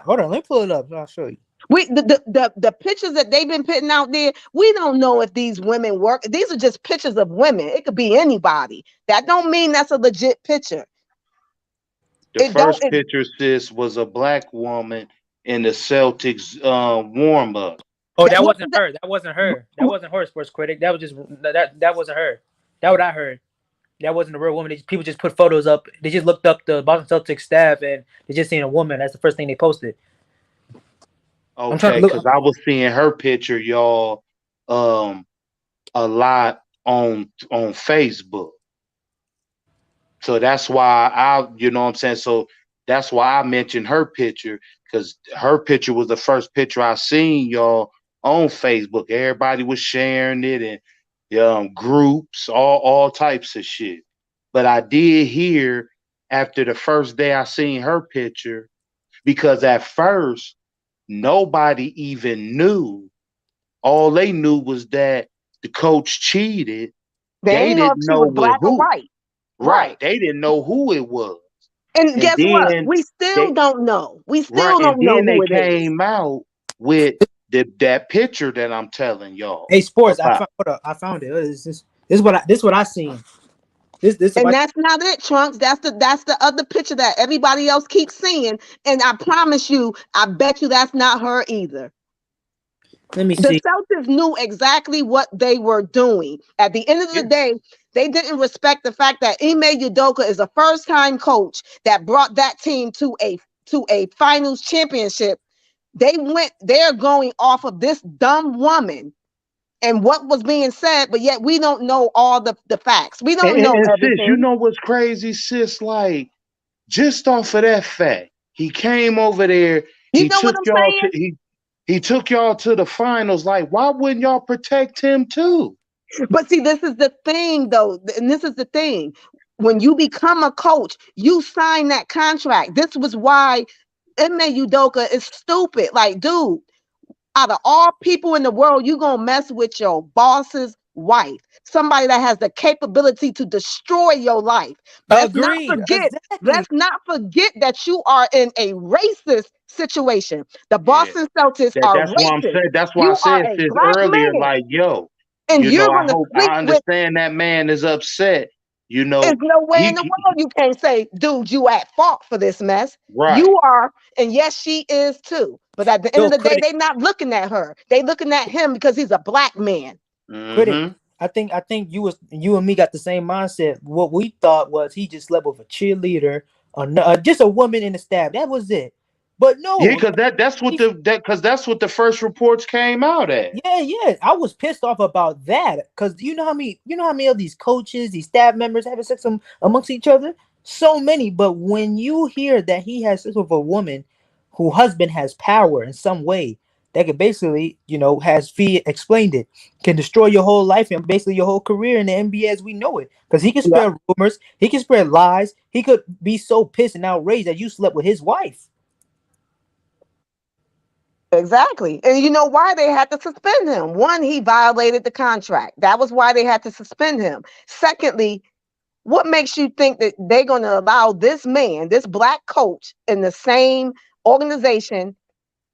Hold on, let me pull it up. I'll show you. The pictures that they've been putting out there, we don't know if these women work. These are just pictures of women. It could be anybody. That don't mean that's a legit picture. The first picture, sis, was a black woman in the Celtics warm up. Oh, that wasn't her. That wasn't her. That wasn't her, sports critic. That was just that wasn't her. That what I heard. That wasn't a real woman. People just put photos up. They just looked up the Boston Celtics staff and they just seen a woman. That's the first thing they posted. Okay, because I was seeing her picture, y'all, a lot on Facebook. So that's why you know what I'm saying? So that's why I mentioned her picture, because her picture was the first picture I seen, y'all, on Facebook. Everybody was sharing it and groups, all types of shit. But I did hear after the first day I seen her picture, because at first nobody even knew. All they knew was that the coach cheated. They didn't know black or white. Right. They didn't know who it was. And guess what? We still don't know. We still don't know who it is. Then they came out with that picture that I'm telling y'all. Hey, sports, I found it. This is what I seen. And that's not it, Trunks. That's the other picture that everybody else keeps seeing. And I promise you, I bet you that's not her either. Let me see. The Celtics knew exactly what they were doing. At the end of the day, they didn't respect the fact that Ime Udoka is a first-time coach that brought that team to a finals championship. They're going off of this dumb woman and what was being said, but yet we don't know all the facts. We don't know everything. Sis, you know what's crazy, sis? Like, just off of that fact, he came over there. You know what I'm saying? He took y'all to the finals. Like, why wouldn't y'all protect him too? But see, this is the thing, though, and this is the thing. When you become a coach, you sign that contract. This was why Ime Udoka is stupid. Like, dude, out of all people in the world, you gonna mess with your boss's wife, somebody that has the capability to destroy your life. Let's not forget that you are in a racist situation. The Boston Celtics are that's racist. What I'm saying. That's why I said this earlier. Man. Like, yo, and I understand that man is upset. You know, there's no way in the world you can't say, dude, you at fault for this mess. Right. You are, and yes, she is too. But at the end of the day, they're not looking at her. They looking at him because he's a black man. Critic, I think you and me got the same mindset. What we thought was he just slept with a cheerleader, or just a woman in the staff. That was it. But no, Yeah, because that's what the first reports came out at. Yeah, I was pissed off about that because you know how many of these coaches, these staff members having sex amongst each other, so many. But when you hear that he has sex with a woman whose husband has power in some way, that could basically, has Fee explained it, can destroy your whole life and basically your whole career in the NBA as we know it. Because he can spread rumors, he can spread lies, he could be so pissed and outraged that you slept with his wife. Exactly. And you know why they had to suspend him? One, he violated the contract. That was why they had to suspend him. Secondly, what makes you think that they're going to allow this man, this black coach, in the same organization,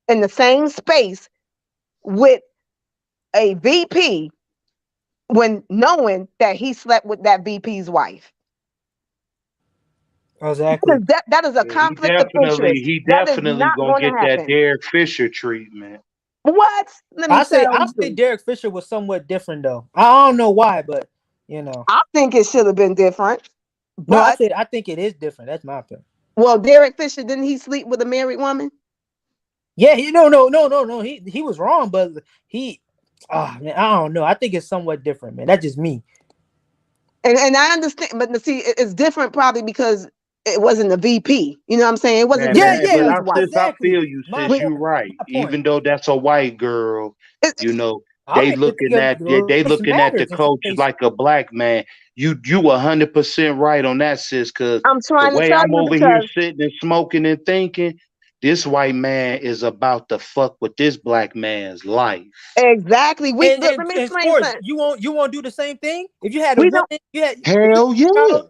in the same space with a VP when knowing that he slept with that VP's wife? Exactly. That is a conflict of interest. He That is definitely not gonna going to get that happen. Derek Fisher treatment. What? Let me I say tell you. Derek Fisher was somewhat different though. I don't know why, but I think it should have been different. No, But I think it is different. That's my opinion. Well, Derek Fisher, didn't he sleep with a married woman? Yeah, no. He was wrong, but man, I don't know. I think it's somewhat different, man. That's just me. And I understand, but see, it's different probably because it wasn't a VP. You know what I'm saying? It wasn't. Man, Yeah, I feel you, sis. You're right. Even though that's a white girl, they looking at the coach like a black man. You 100% right on that, sis. Because I'm trying the way to tell I'm you over here sitting and smoking and thinking, this white man is about to fuck with this black man's life. Exactly. Let me explain something. You won't do the same thing if you had a woman. Hell yeah.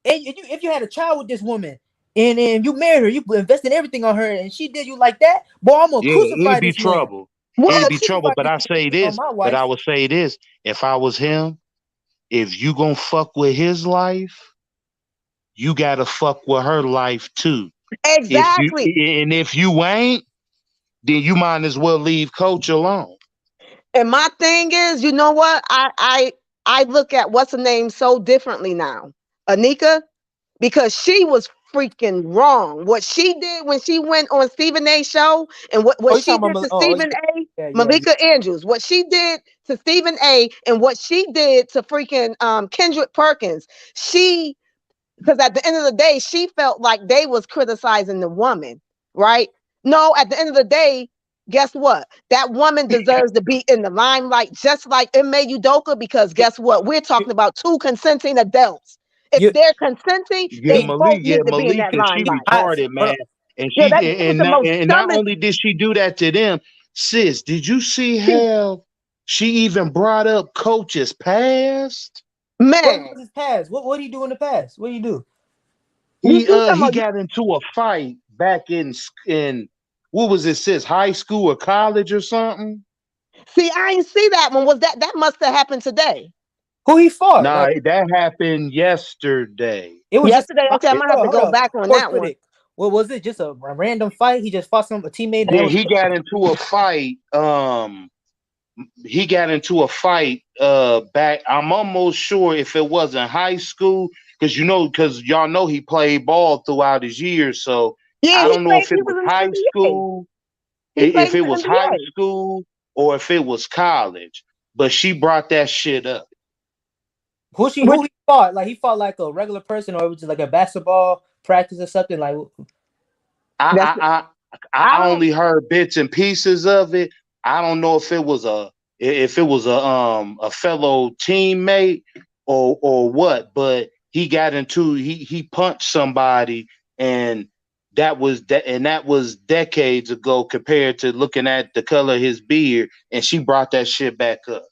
And if you had a child with this woman and you married her, you invested everything on her, and she did you like that, boy, I'm gonna crucify this trouble. It'd be trouble. But I say this. But I would say this: if I was him, if you gonna fuck with his life, you gotta fuck with her life too. Exactly. If you ain't, then you might as well leave Coach alone. And my thing is, you know what? I look at what's her name so differently now, Anika, because she was freaking wrong. What she did when she went on Stephen A. show and what she did to Stephen A. Malika Andrews, what she did to Stephen A. and what she did to freaking Kendrick Perkins. Because at the end of the day, she felt like they was criticizing the woman, right? No, at the end of the day, guess what? That woman deserves to be in the limelight, just like Ime Udoka, because guess what? We're talking about two consenting adults. If they're consenting, they both need to be in that limelight. She retarded, man. And not only did she do that to them, sis, did you see how she even brought up Coach's past? Man, what was his past? What did he do in the past? What did he do? He got into a fight back in what was it, sis? High school or college or something? See, I ain't see that one. Was that must have happened today? Who he fought? Nah, that happened yesterday. It was yesterday. Okay, I'm gonna have to go back on that one. Well, was it just a random fight? He just fought a teammate. Yeah, he got into a fight. He got into a fight back. I'm almost sure if it wasn't high school, because y'all know he played ball throughout his years. So yeah, I don't know if it was high school, if it was high school or if it was college. But she brought that shit up. Who he fought? Like he fought like a regular person, or it was just like a basketball practice or something? Like I only heard bits and pieces of it. I don't know if it was a fellow teammate or what, but he got into he punched somebody, and that was decades ago compared to looking at the color of his beard, and she brought that shit back up.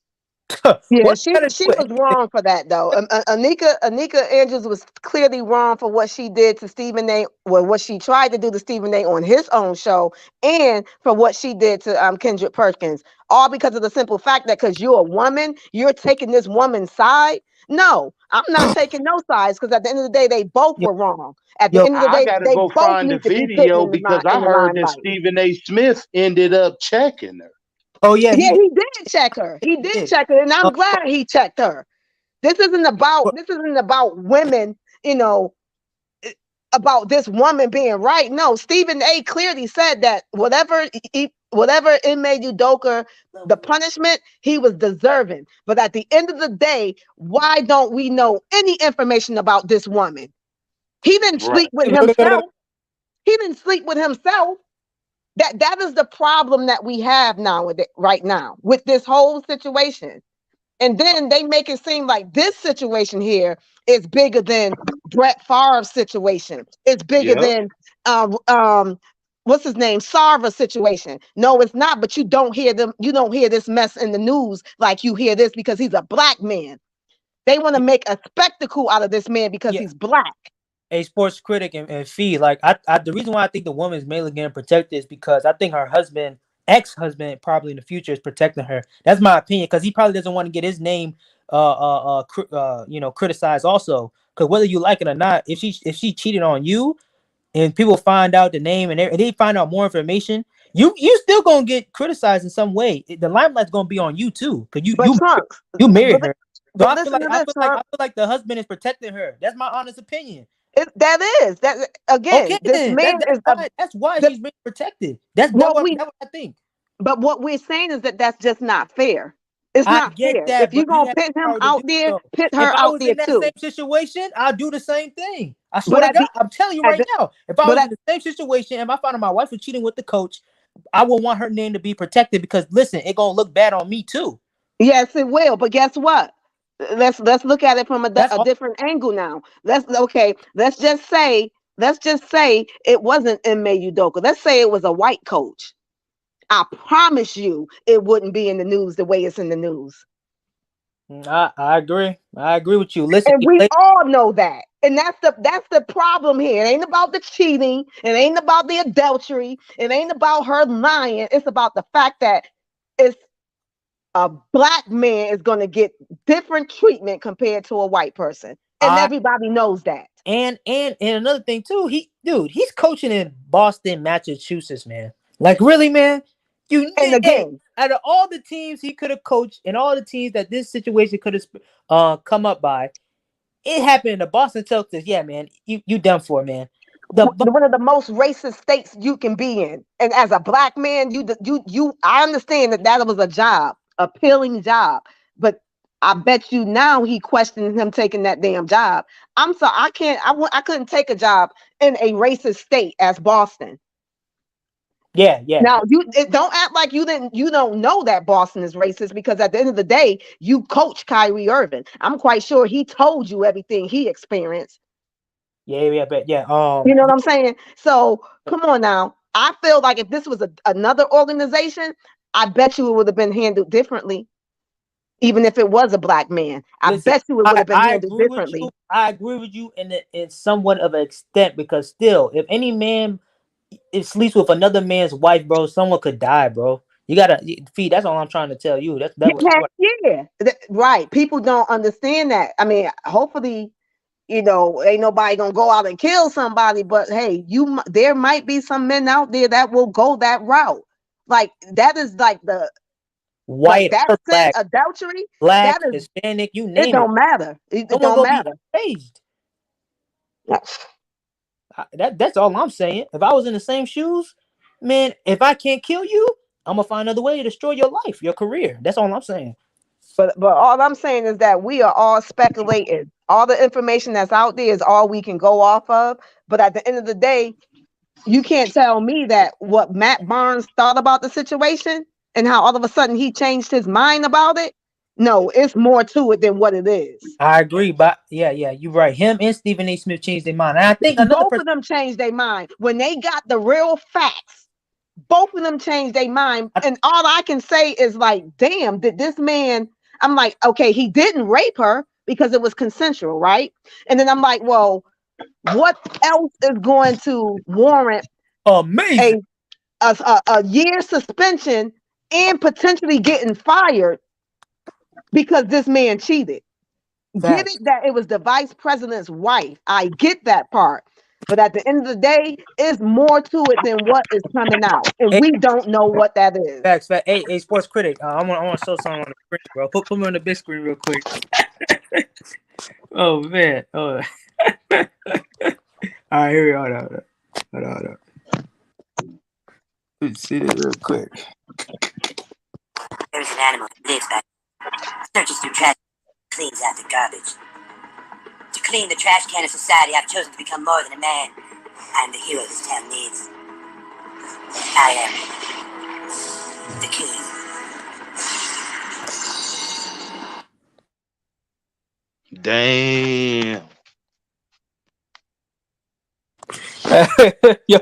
Yeah, she was wrong for that though. Anika Andrews was clearly wrong for what she did to Stephen A. Well, what she tried to do to Stephen A. on his own show, and for what she did to Kendrick Perkins. All because of the simple fact that because you're a woman, you're taking this woman's side. No, I'm not taking no sides, because at the end of the day, they both were wrong. At the end of the day, they both find need the to video be because I heard that Stephen A. Smith ended up checking her. Oh yeah, he did check her. He did check her, and I'm glad he checked her. This isn't about women, about this woman being right. No, Stephen A. clearly said that whatever inmate Udoka, the punishment, he was deserving. But at the end of the day, why don't we know any information about this woman? He didn't sleep with himself. He didn't sleep with himself. That is the problem that we have now right now with this whole situation. And then they make it seem like this situation here is bigger than Brett Favre's situation. It's bigger than what's his name, Sarver's situation. No, it's not. But you don't hear them. You don't hear this mess in the news like you hear this because he's a black man. They want to make a spectacle out of this man because he's black. A sports critic and Fee, like the reason why I think the woman's mainly getting protected is because I think her husband, ex-husband, probably in the future is protecting her. That's my opinion, because he probably doesn't want to get his name criticized also. Because whether you like it or not, if she cheated on you and people find out the name and they find out more information, you still gonna get criticized in some way. The limelight's gonna be on you too, because you married her. So I feel like the husband is protecting her. That's my honest opinion. That again. Okay, this man that's why she's being protected. That's what I think. But what we're saying is that that's just not fair. It's not fair. That, if you're gonna pit him out there, pit her out there too. If I was in that same situation, I'll do the same thing. I swear to God, I'm telling you right now. If I was in the same situation and I found out my wife was cheating with the coach, I would want her name to be protected, because listen, it's gonna look bad on me too. Yes, it will. But guess what? Let's look at it from a different angle now. Let's just say it wasn't Ime Udoka. Let's say it was a white coach. I promise you it wouldn't be in the news the way it's in the news. I agree. I agree with you. Listen, and we all know that. And that's the problem here. It ain't about the cheating. It ain't about the adultery. It ain't about her lying. It's about the fact that it's a black man is going to get different treatment compared to a white person. And everybody knows that. And another thing too, he's coaching in Boston, Massachusetts, man. Like, really, man? Out of all the teams he could have coached and all the teams that this situation could have come up by, it happened in the Boston Celtics. Yeah, man, you done for, man. One of the most racist states you can be in, and as a black man, I understand that was a job, appealing job, but I bet you now he questioned him taking that damn job. I'm sorry, I couldn't take a job in a racist state as Boston. Yeah. Now don't act like you don't know that Boston is racist, because at the end of the day, you coach Kyrie Irving. I'm quite sure he told you everything he experienced. Yeah. You know what I'm saying? So come on now. I feel like if this was another organization, I bet you it would have been handled differently. Even if it was a black man, I bet you it would have been handled differently. I agree with you in somewhat of an extent, because still, if any man sleeps with another man's wife, bro, someone could die, bro. You gotta feed. That's all I'm trying to tell you. Right. People don't understand that. I mean, hopefully, ain't nobody gonna go out and kill somebody. But hey, there might be some men out there that will go that route. Like, that is like the white, like black, adultery, black, Hispanic, you name it. It don't matter. It don't matter. That's all I'm saying. If I was in the same shoes, man, if I can't kill you, I'm gonna find another way to destroy your life, your career. That's all I'm saying. But all I'm saying is that we are all speculating. All the information that's out there is all we can go off of. But at the end of the day, you can't tell me that what Matt Barnes thought about the situation and how all of a sudden he changed his mind about it. No, it's more to it than what it is. I agree, but yeah, you're right. Him and Stephen A. Smith changed their mind. And I think both of them changed their mind when they got the real facts. Both of them changed their mind, and all I can say is like, damn, did this man? I'm like, okay, he didn't rape her because it was consensual, right? And then I'm like, well, what else is going to warrant a year suspension and potentially getting fired because this man cheated? Get it that it was the vice president's wife. I get that part. But at the end of the day, it's more to it than what is coming out. And we don't know what that is. Facts. Hey, sports critic. I want to show something on the screen, bro. Put me on the big screen real quick. Oh, man. Oh. All All right, here we are. Hold on. Let's see this real quick. There's an animal that lives back. Searches through trash, cleans out the garbage. To clean the trash can of society, I've chosen to become more than a man. I am the hero this town needs. I am the king. Damn. Yo,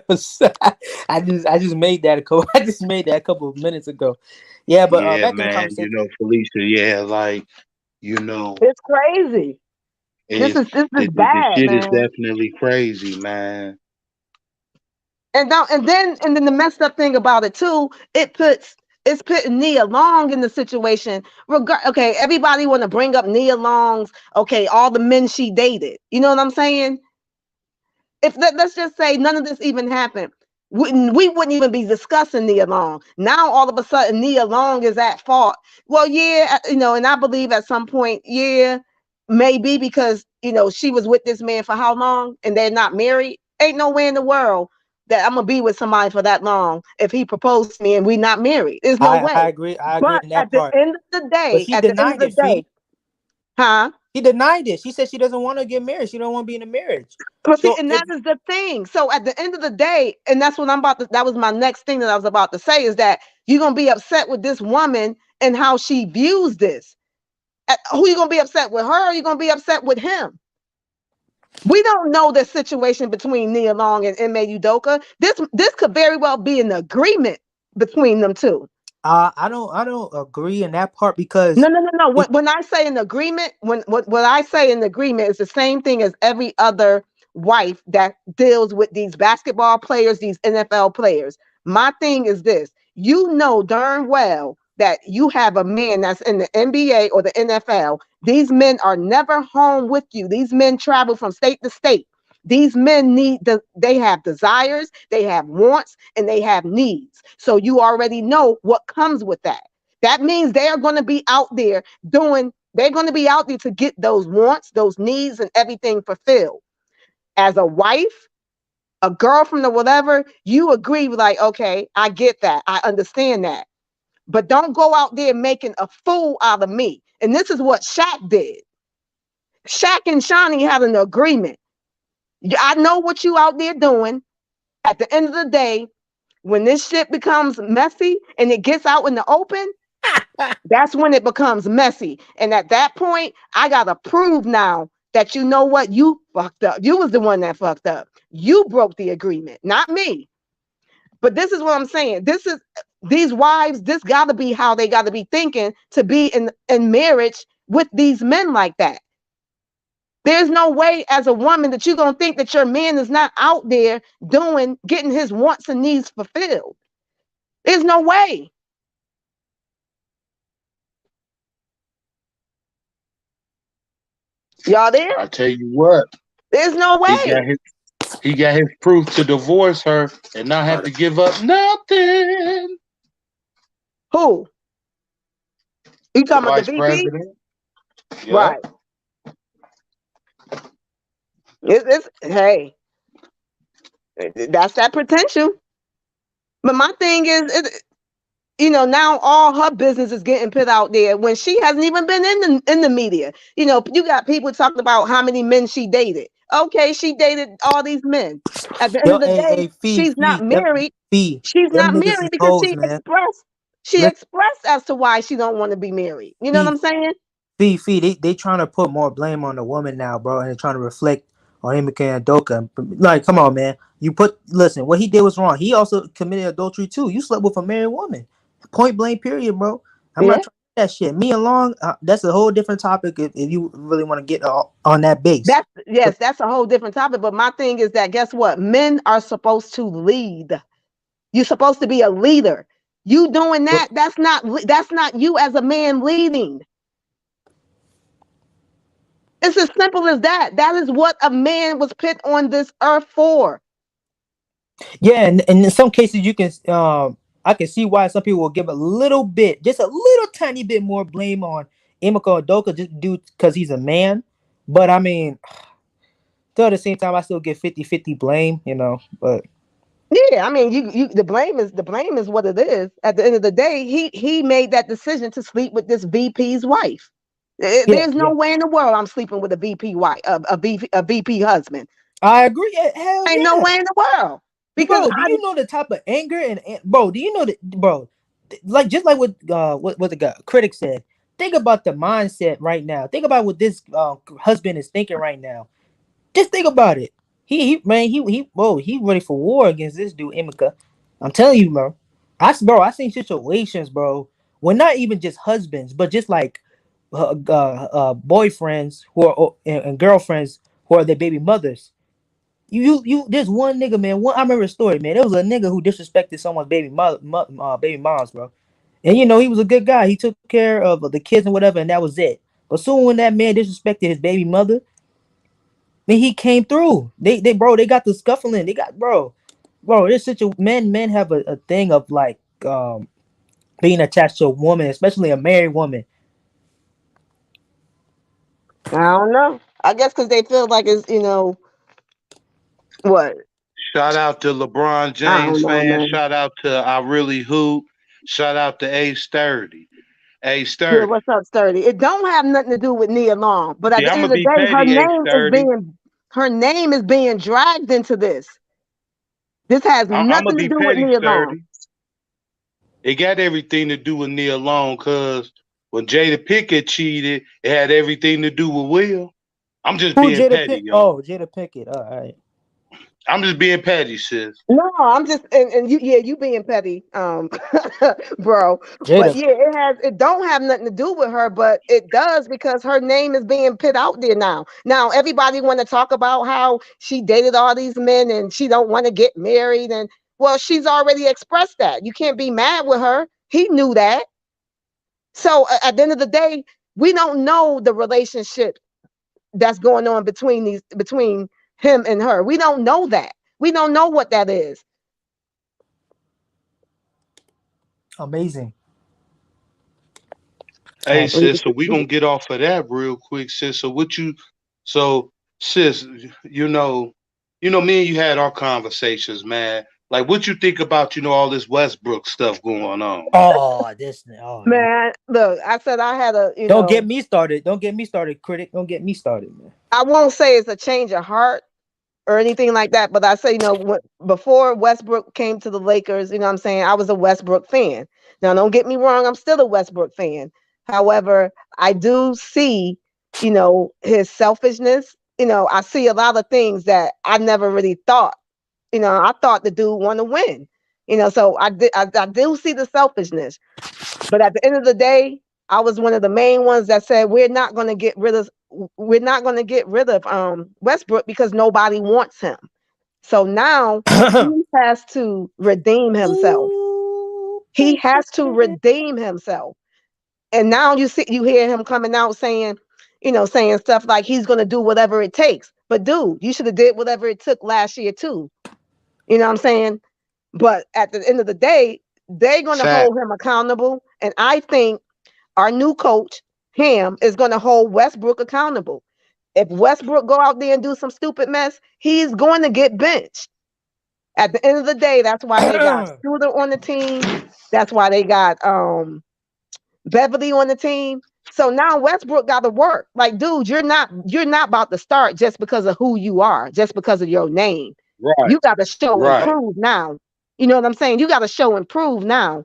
I just made that a couple. I just made that a couple of minutes ago. Yeah, but Yeah, back in the man. conversation. You know, Felicia. Yeah, like It's crazy. This is the bad, shit man. is definitely crazy, man. And then the messed up thing about it too, it's putting Nia Long in the situation. Okay, everybody want to bring up Nia Long's, okay, all the men she dated. You know what I'm saying? Let's just say none of this even happened, we wouldn't even be discussing Nia Long. Now all of a sudden Nia Long is at fault. Well, yeah, and I believe at some point, yeah, maybe because she was with this man for how long and they're not married. Ain't no way in the world that I'm gonna be with somebody for that long if he proposed to me and we not married. There's no way. I agree But in that at part. the end of the day, huh? She denied it. She said she doesn't want to get married. She don't want to be in a marriage. But see, and that is the thing. So at the end of the day, and that's what that was my next thing that I was about to say, is that you're gonna be upset with this woman and how she views this. Who you gonna be upset with, her, or you gonna be upset with him? We don't know the situation between Nia Long and Ime Udoka. This could very well be an agreement between them two. I don't agree in that part because no. When I say an agreement, what I say an agreement is the same thing as every other wife that deals with these basketball players, these NFL players. My thing is this: you know darn well that you have a man that's in the NBA or the NFL. These men are never home with you. These men travel from state to state. These men they have desires, they have wants, and they have needs. So you already know what comes with that. That means they are going to be out there they're going to be out there to get those wants, those needs, and everything fulfilled. As a wife, a girlfriend, or whatever, you agree with, like, okay, I get that. I understand that. But don't go out there making a fool out of me. And this is what Shaq did. Shaq and Shawnee had an agreement. I know what you out there doing. At the end of the day, when this shit becomes messy and it gets out in the open, that's when it becomes messy. And at that point, I gotta prove now that you know what, you fucked up. You was the one that fucked up. You broke the agreement, not me. But this is what I'm saying. These wives, this gotta be how they gotta be thinking to be in marriage with these men like that. There's no way as a woman that you're gonna think that your man is not out there getting his wants and needs fulfilled. There's no way. Y'all there? I tell you what. There's no way. He got his proof to divorce her and not have to give up nothing. Who? You talking about the VP? President? Yeah. Right. Hey, that's that potential. But my thing is, now all her business is getting put out there when she hasn't even been in the media. You got people talking about how many men she dated. Okay, she dated all these men. At the end of the day, she's not married. She's not married because she expressed as to why she don't want to be married. You know what I'm saying? They trying to put more blame on the woman now, bro, and they're trying to reflect on Ime Udoka. Like, come on, man. Listen, what he did was wrong. He also committed adultery too. You slept with a married woman. Point blank, period, bro. I'm not trying to do that shit. Nia Long, that's a whole different topic if you really want to get on that base. That's a whole different topic. But my thing is that, guess what? Men are supposed to lead. You're supposed to be a leader. You doing that, that's not you as a man leading. It's as simple as that. That is what a man was put on this earth for. Yeah, and in some cases you can I can see why some people will give just a little tiny bit more blame on Ime Udoka just because he's a man. But I mean, So at the same time, I still get 50-50 blame, you know. But yeah, I mean, you the blame is what it is. At the end of the day, he made that decision to sleep with this VP's wife. yeah, There's no way in the world I'm sleeping with a VP wife, a VP husband. I agree. Hell Ain't yeah. no way in the world. Because Bro, do you know the type of anger and bro? Do you know that, bro? Like just like what the critic said. Think about the mindset right now. Think about what this husband is thinking right now. Just think about it. He ready for war against this dude, Emeka. I'm telling you, bro. I seen situations, bro, where not even just husbands, but just like boyfriends who are and girlfriends who are their baby mothers. There's one nigga, man. I remember a story, man. There was a nigga who disrespected someone's baby moms, bro. And you know, he was a good guy. He took care of the kids and whatever, and that was it. But soon when that man disrespected his baby mother, man, he came through. They got the scuffling. They got bro. This men have a thing of like being attached to a woman, especially a married woman. I don't know. I guess because they feel like it's, what? Shout out to LeBron James fans. Shout out to I Really Hoop. Shout out to A-Sturdy. Yeah, what's up, Sturdy? It don't have nothing to do with Nia Long, but at the end of the day, her name is being dragged into this. This has nothing to do with Nia Long. It got everything to do with Nia Long, because when Jada Pinkett cheated, it had everything to do with Will. I'm just being petty, yo. Oh, Jada Pinkett. All right. I'm just being petty, sis. No, I'm just and you being petty, bro. Jada. But yeah, it don't have nothing to do with her, but it does because her name is being put out there now. Now everybody want to talk about how she dated all these men and she don't want to get married, and well, she's already expressed that. You can't be mad with her. He knew that. So at the end of the day, we don't know the relationship that's going on between him and her. We don't know that. We don't know what that is. Amazing. Hey, sis, so we gonna get off of that real quick, sis. Sis, you know, me and you had our conversations, man. Like, what you think about, all this Westbrook stuff going on? Man, look, I said I had a, Don't get me started. Don't get me started, critic. Don't get me started, man. I won't say it's a change of heart or anything like that, but I say, before Westbrook came to the Lakers, what I'm saying, I was a Westbrook fan. Now, don't get me wrong, I'm still a Westbrook fan. However, I do see, his selfishness. I see a lot of things that I never really thought. I thought the dude want to win. So I do see the selfishness. But at the end of the day, I was one of the main ones that said we're not going to get rid of Westbrook because nobody wants him. So now he has to redeem himself. He has to redeem himself. And now you hear him coming out saying stuff like he's going to do whatever it takes. But dude, you should have did whatever it took last year too. You know what I'm saying? But at the end of the day, they're going to hold him accountable. And I think our new coach, Ham, is going to hold Westbrook accountable. If Westbrook go out there and do some stupid mess, he's going to get benched. At the end of the day, that's why they got Shooter on the team. That's why they got Beverly on the team. So now Westbrook got to work. Like, dude, you're not about to start just because of who you are, just because of your name. Right. You got to show and prove now. You know what I'm saying? You got to show and prove now.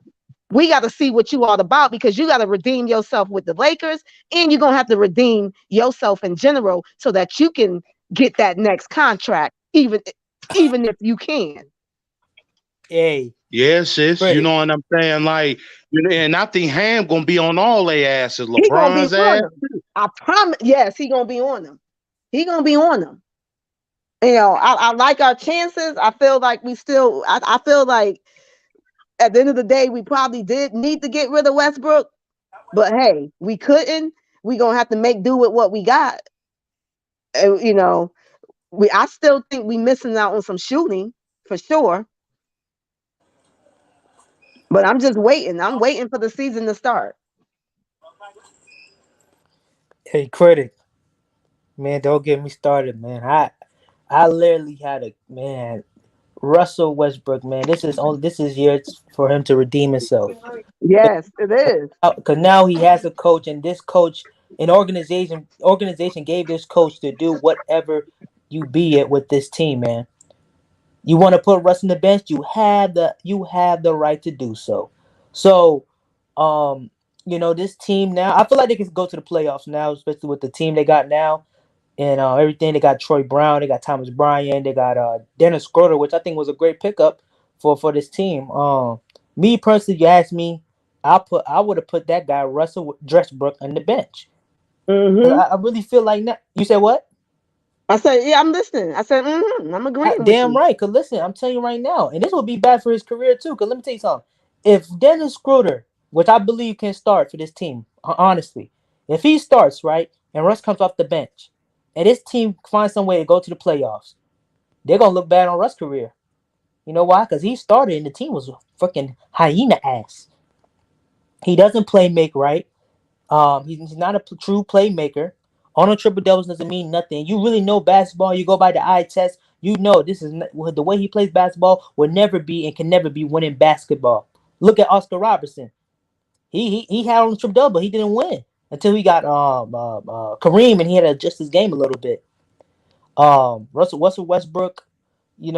We got to see what you all about, because you got to redeem yourself with the Lakers, and you're going to have to redeem yourself in general so that you can get that next contract, even if you can. Hey. Yes, sis. You know what I'm saying? Like, and I think Ham going to be on all their asses. LeBron's ass. I promise. Yes, he going to be on them. He going to be on them. I like our chances. I feel like I feel like at the end of the day, we probably did need to get rid of Westbrook, but hey, we couldn't. We're going to have to make do with what we got. I still think we missing out on some shooting for sure. But I'm just waiting. I'm waiting for the season to start. Hey, critic. Man, don't get me started, man. I literally had a man. Russell Westbrook, man, this is years for him to redeem himself. Yes, it is. Because now he has a coach, and this coach, an organization gave this coach to do whatever you be it with this team, man. You want to put Russ on the bench, you have the right to do so. So, this team now, I feel like they can go to the playoffs now, especially with the team they got now. And everything. They got Troy Brown, they got Thomas Bryant, they got Dennis Schroeder, which I think was a great pickup for this team. Me personally, you ask me, I would have put that guy Russell Westbrook on the bench. I really feel like that. You said what? I said, yeah, I'm listening. I said, I'm agreeing with Damn you. right. Cause listen, I'm telling you right now, and this will be bad for his career too. Cause let me tell you something. If Dennis Schroeder, which I believe can start for this team, honestly, if he starts right and Russ comes off the bench, and this team finds some way to go to the playoffs, they're gonna look bad on Russ' career. You know why? Because he started and the team was freaking hyena ass. He doesn't play make right. He's not a true playmaker. On a triple doubles doesn't mean nothing. You really know basketball. You go by the eye test. You know this is the way he plays basketball will never be and can never be winning basketball. Look at Oscar Robertson. He had on the triple double, he didn't win until he got Kareem, and he had to adjust his game a little bit. Russell Westbrook, I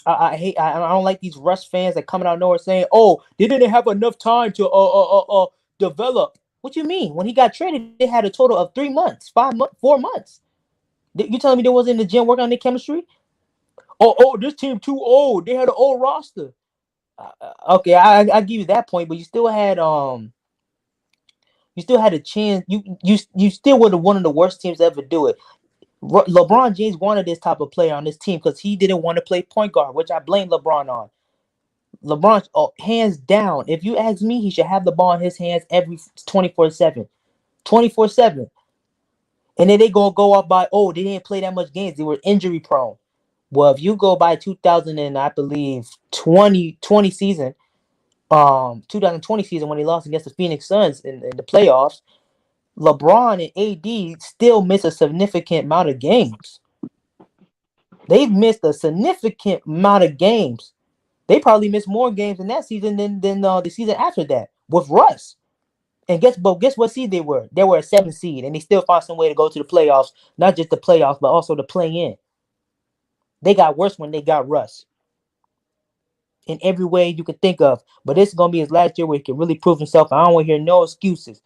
don't like these Russ fans that coming out of nowhere saying, "Oh, they didn't have enough time to develop." What you mean? When he got traded, they had a total of 3 months, 4 months. You telling me they wasn't in the gym working on their chemistry? Oh, this team too old. They had an old roster. Okay, I give you that point, but you still had a chance. You still were one of the worst teams to ever do it. LeBron James wanted this type of player on this team because he didn't want to play point guard, which I blame LeBron on. LeBron, hands down, if you ask me, he should have the ball in his hands every 24/7. 24/7. And then they go up by, they didn't play that much games. They were injury prone. Well, if you go by 2000 and I believe 2020 season, 2020 season when they lost against the Phoenix Suns in the playoffs, LeBron and AD still miss a significant amount of games. They've missed a significant amount of games. They probably missed more games in that season than the season after that with Russ. And guess what seed they were? They were a 7th seed, and they still found some way to go to the playoffs. Not just the playoffs, but also the play-in. They got worse when they got Russ. In every way you can think of. But this is gonna be his last year where he can really prove himself. I don't want to hear no excuses.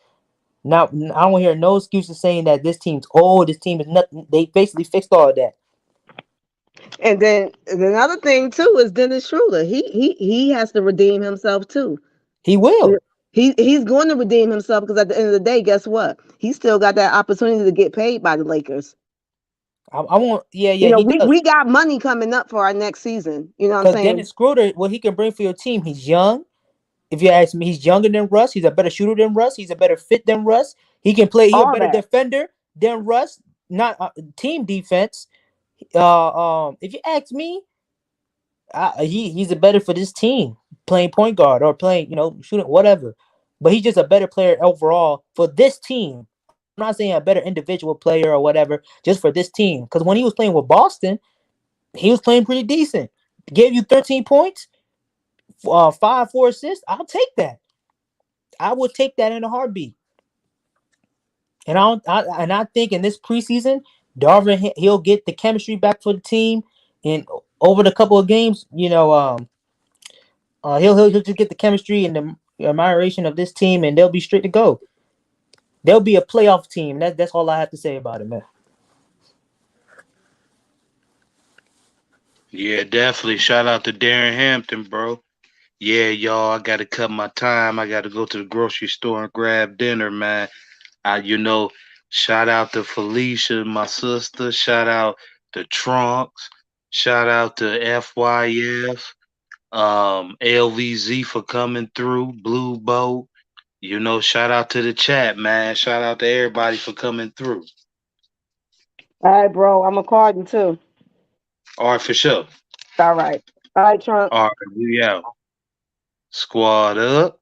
Now I don't want to hear no excuses saying that this team's old. This team is nothing. They basically fixed all of that. And then another thing too is Dennis Schroeder. He has to redeem himself too. He will. He's going to redeem himself because at the end of the day, guess what? He still got that opportunity to get paid by the Lakers. I won't. Yeah. We got money coming up for our next season. You know what I'm saying? Dennis Schroeder, what he can bring for your team, he's young. If you ask me, he's younger than Russ. He's a better shooter than Russ. He's a better fit than Russ. He can play. He's a better defender than Russ. Not team defense. If you ask me, he's a better for this team playing point guard or playing, shooting, whatever. But he's just a better player overall for this team. I'm not saying a better individual player or whatever, just for this team. Because when he was playing with Boston, he was playing pretty decent. Gave you 13 points, 5, 4 assists. I'll take that. I would take that in a heartbeat. And I think in this preseason, Darvin, he'll get the chemistry back for the team, and over the couple of games, he'll just get the chemistry and the admiration of this team, and they'll be straight to go. They'll be a playoff team. That's all I have to say about it, man. Yeah, definitely. Shout out to Darren Hampton, bro. Yeah, y'all, I got to cut my time. I got to go to the grocery store and grab dinner, man. Shout out to Felicia, my sister. Shout out to Trunks. Shout out to FYF. LVZ for coming through. Blue Boat. Shout out to the chat, man. Shout out to everybody for coming through. All right, bro. I'm a carding too. All right, for sure. All right, Trunks. All right, we out. Squad up.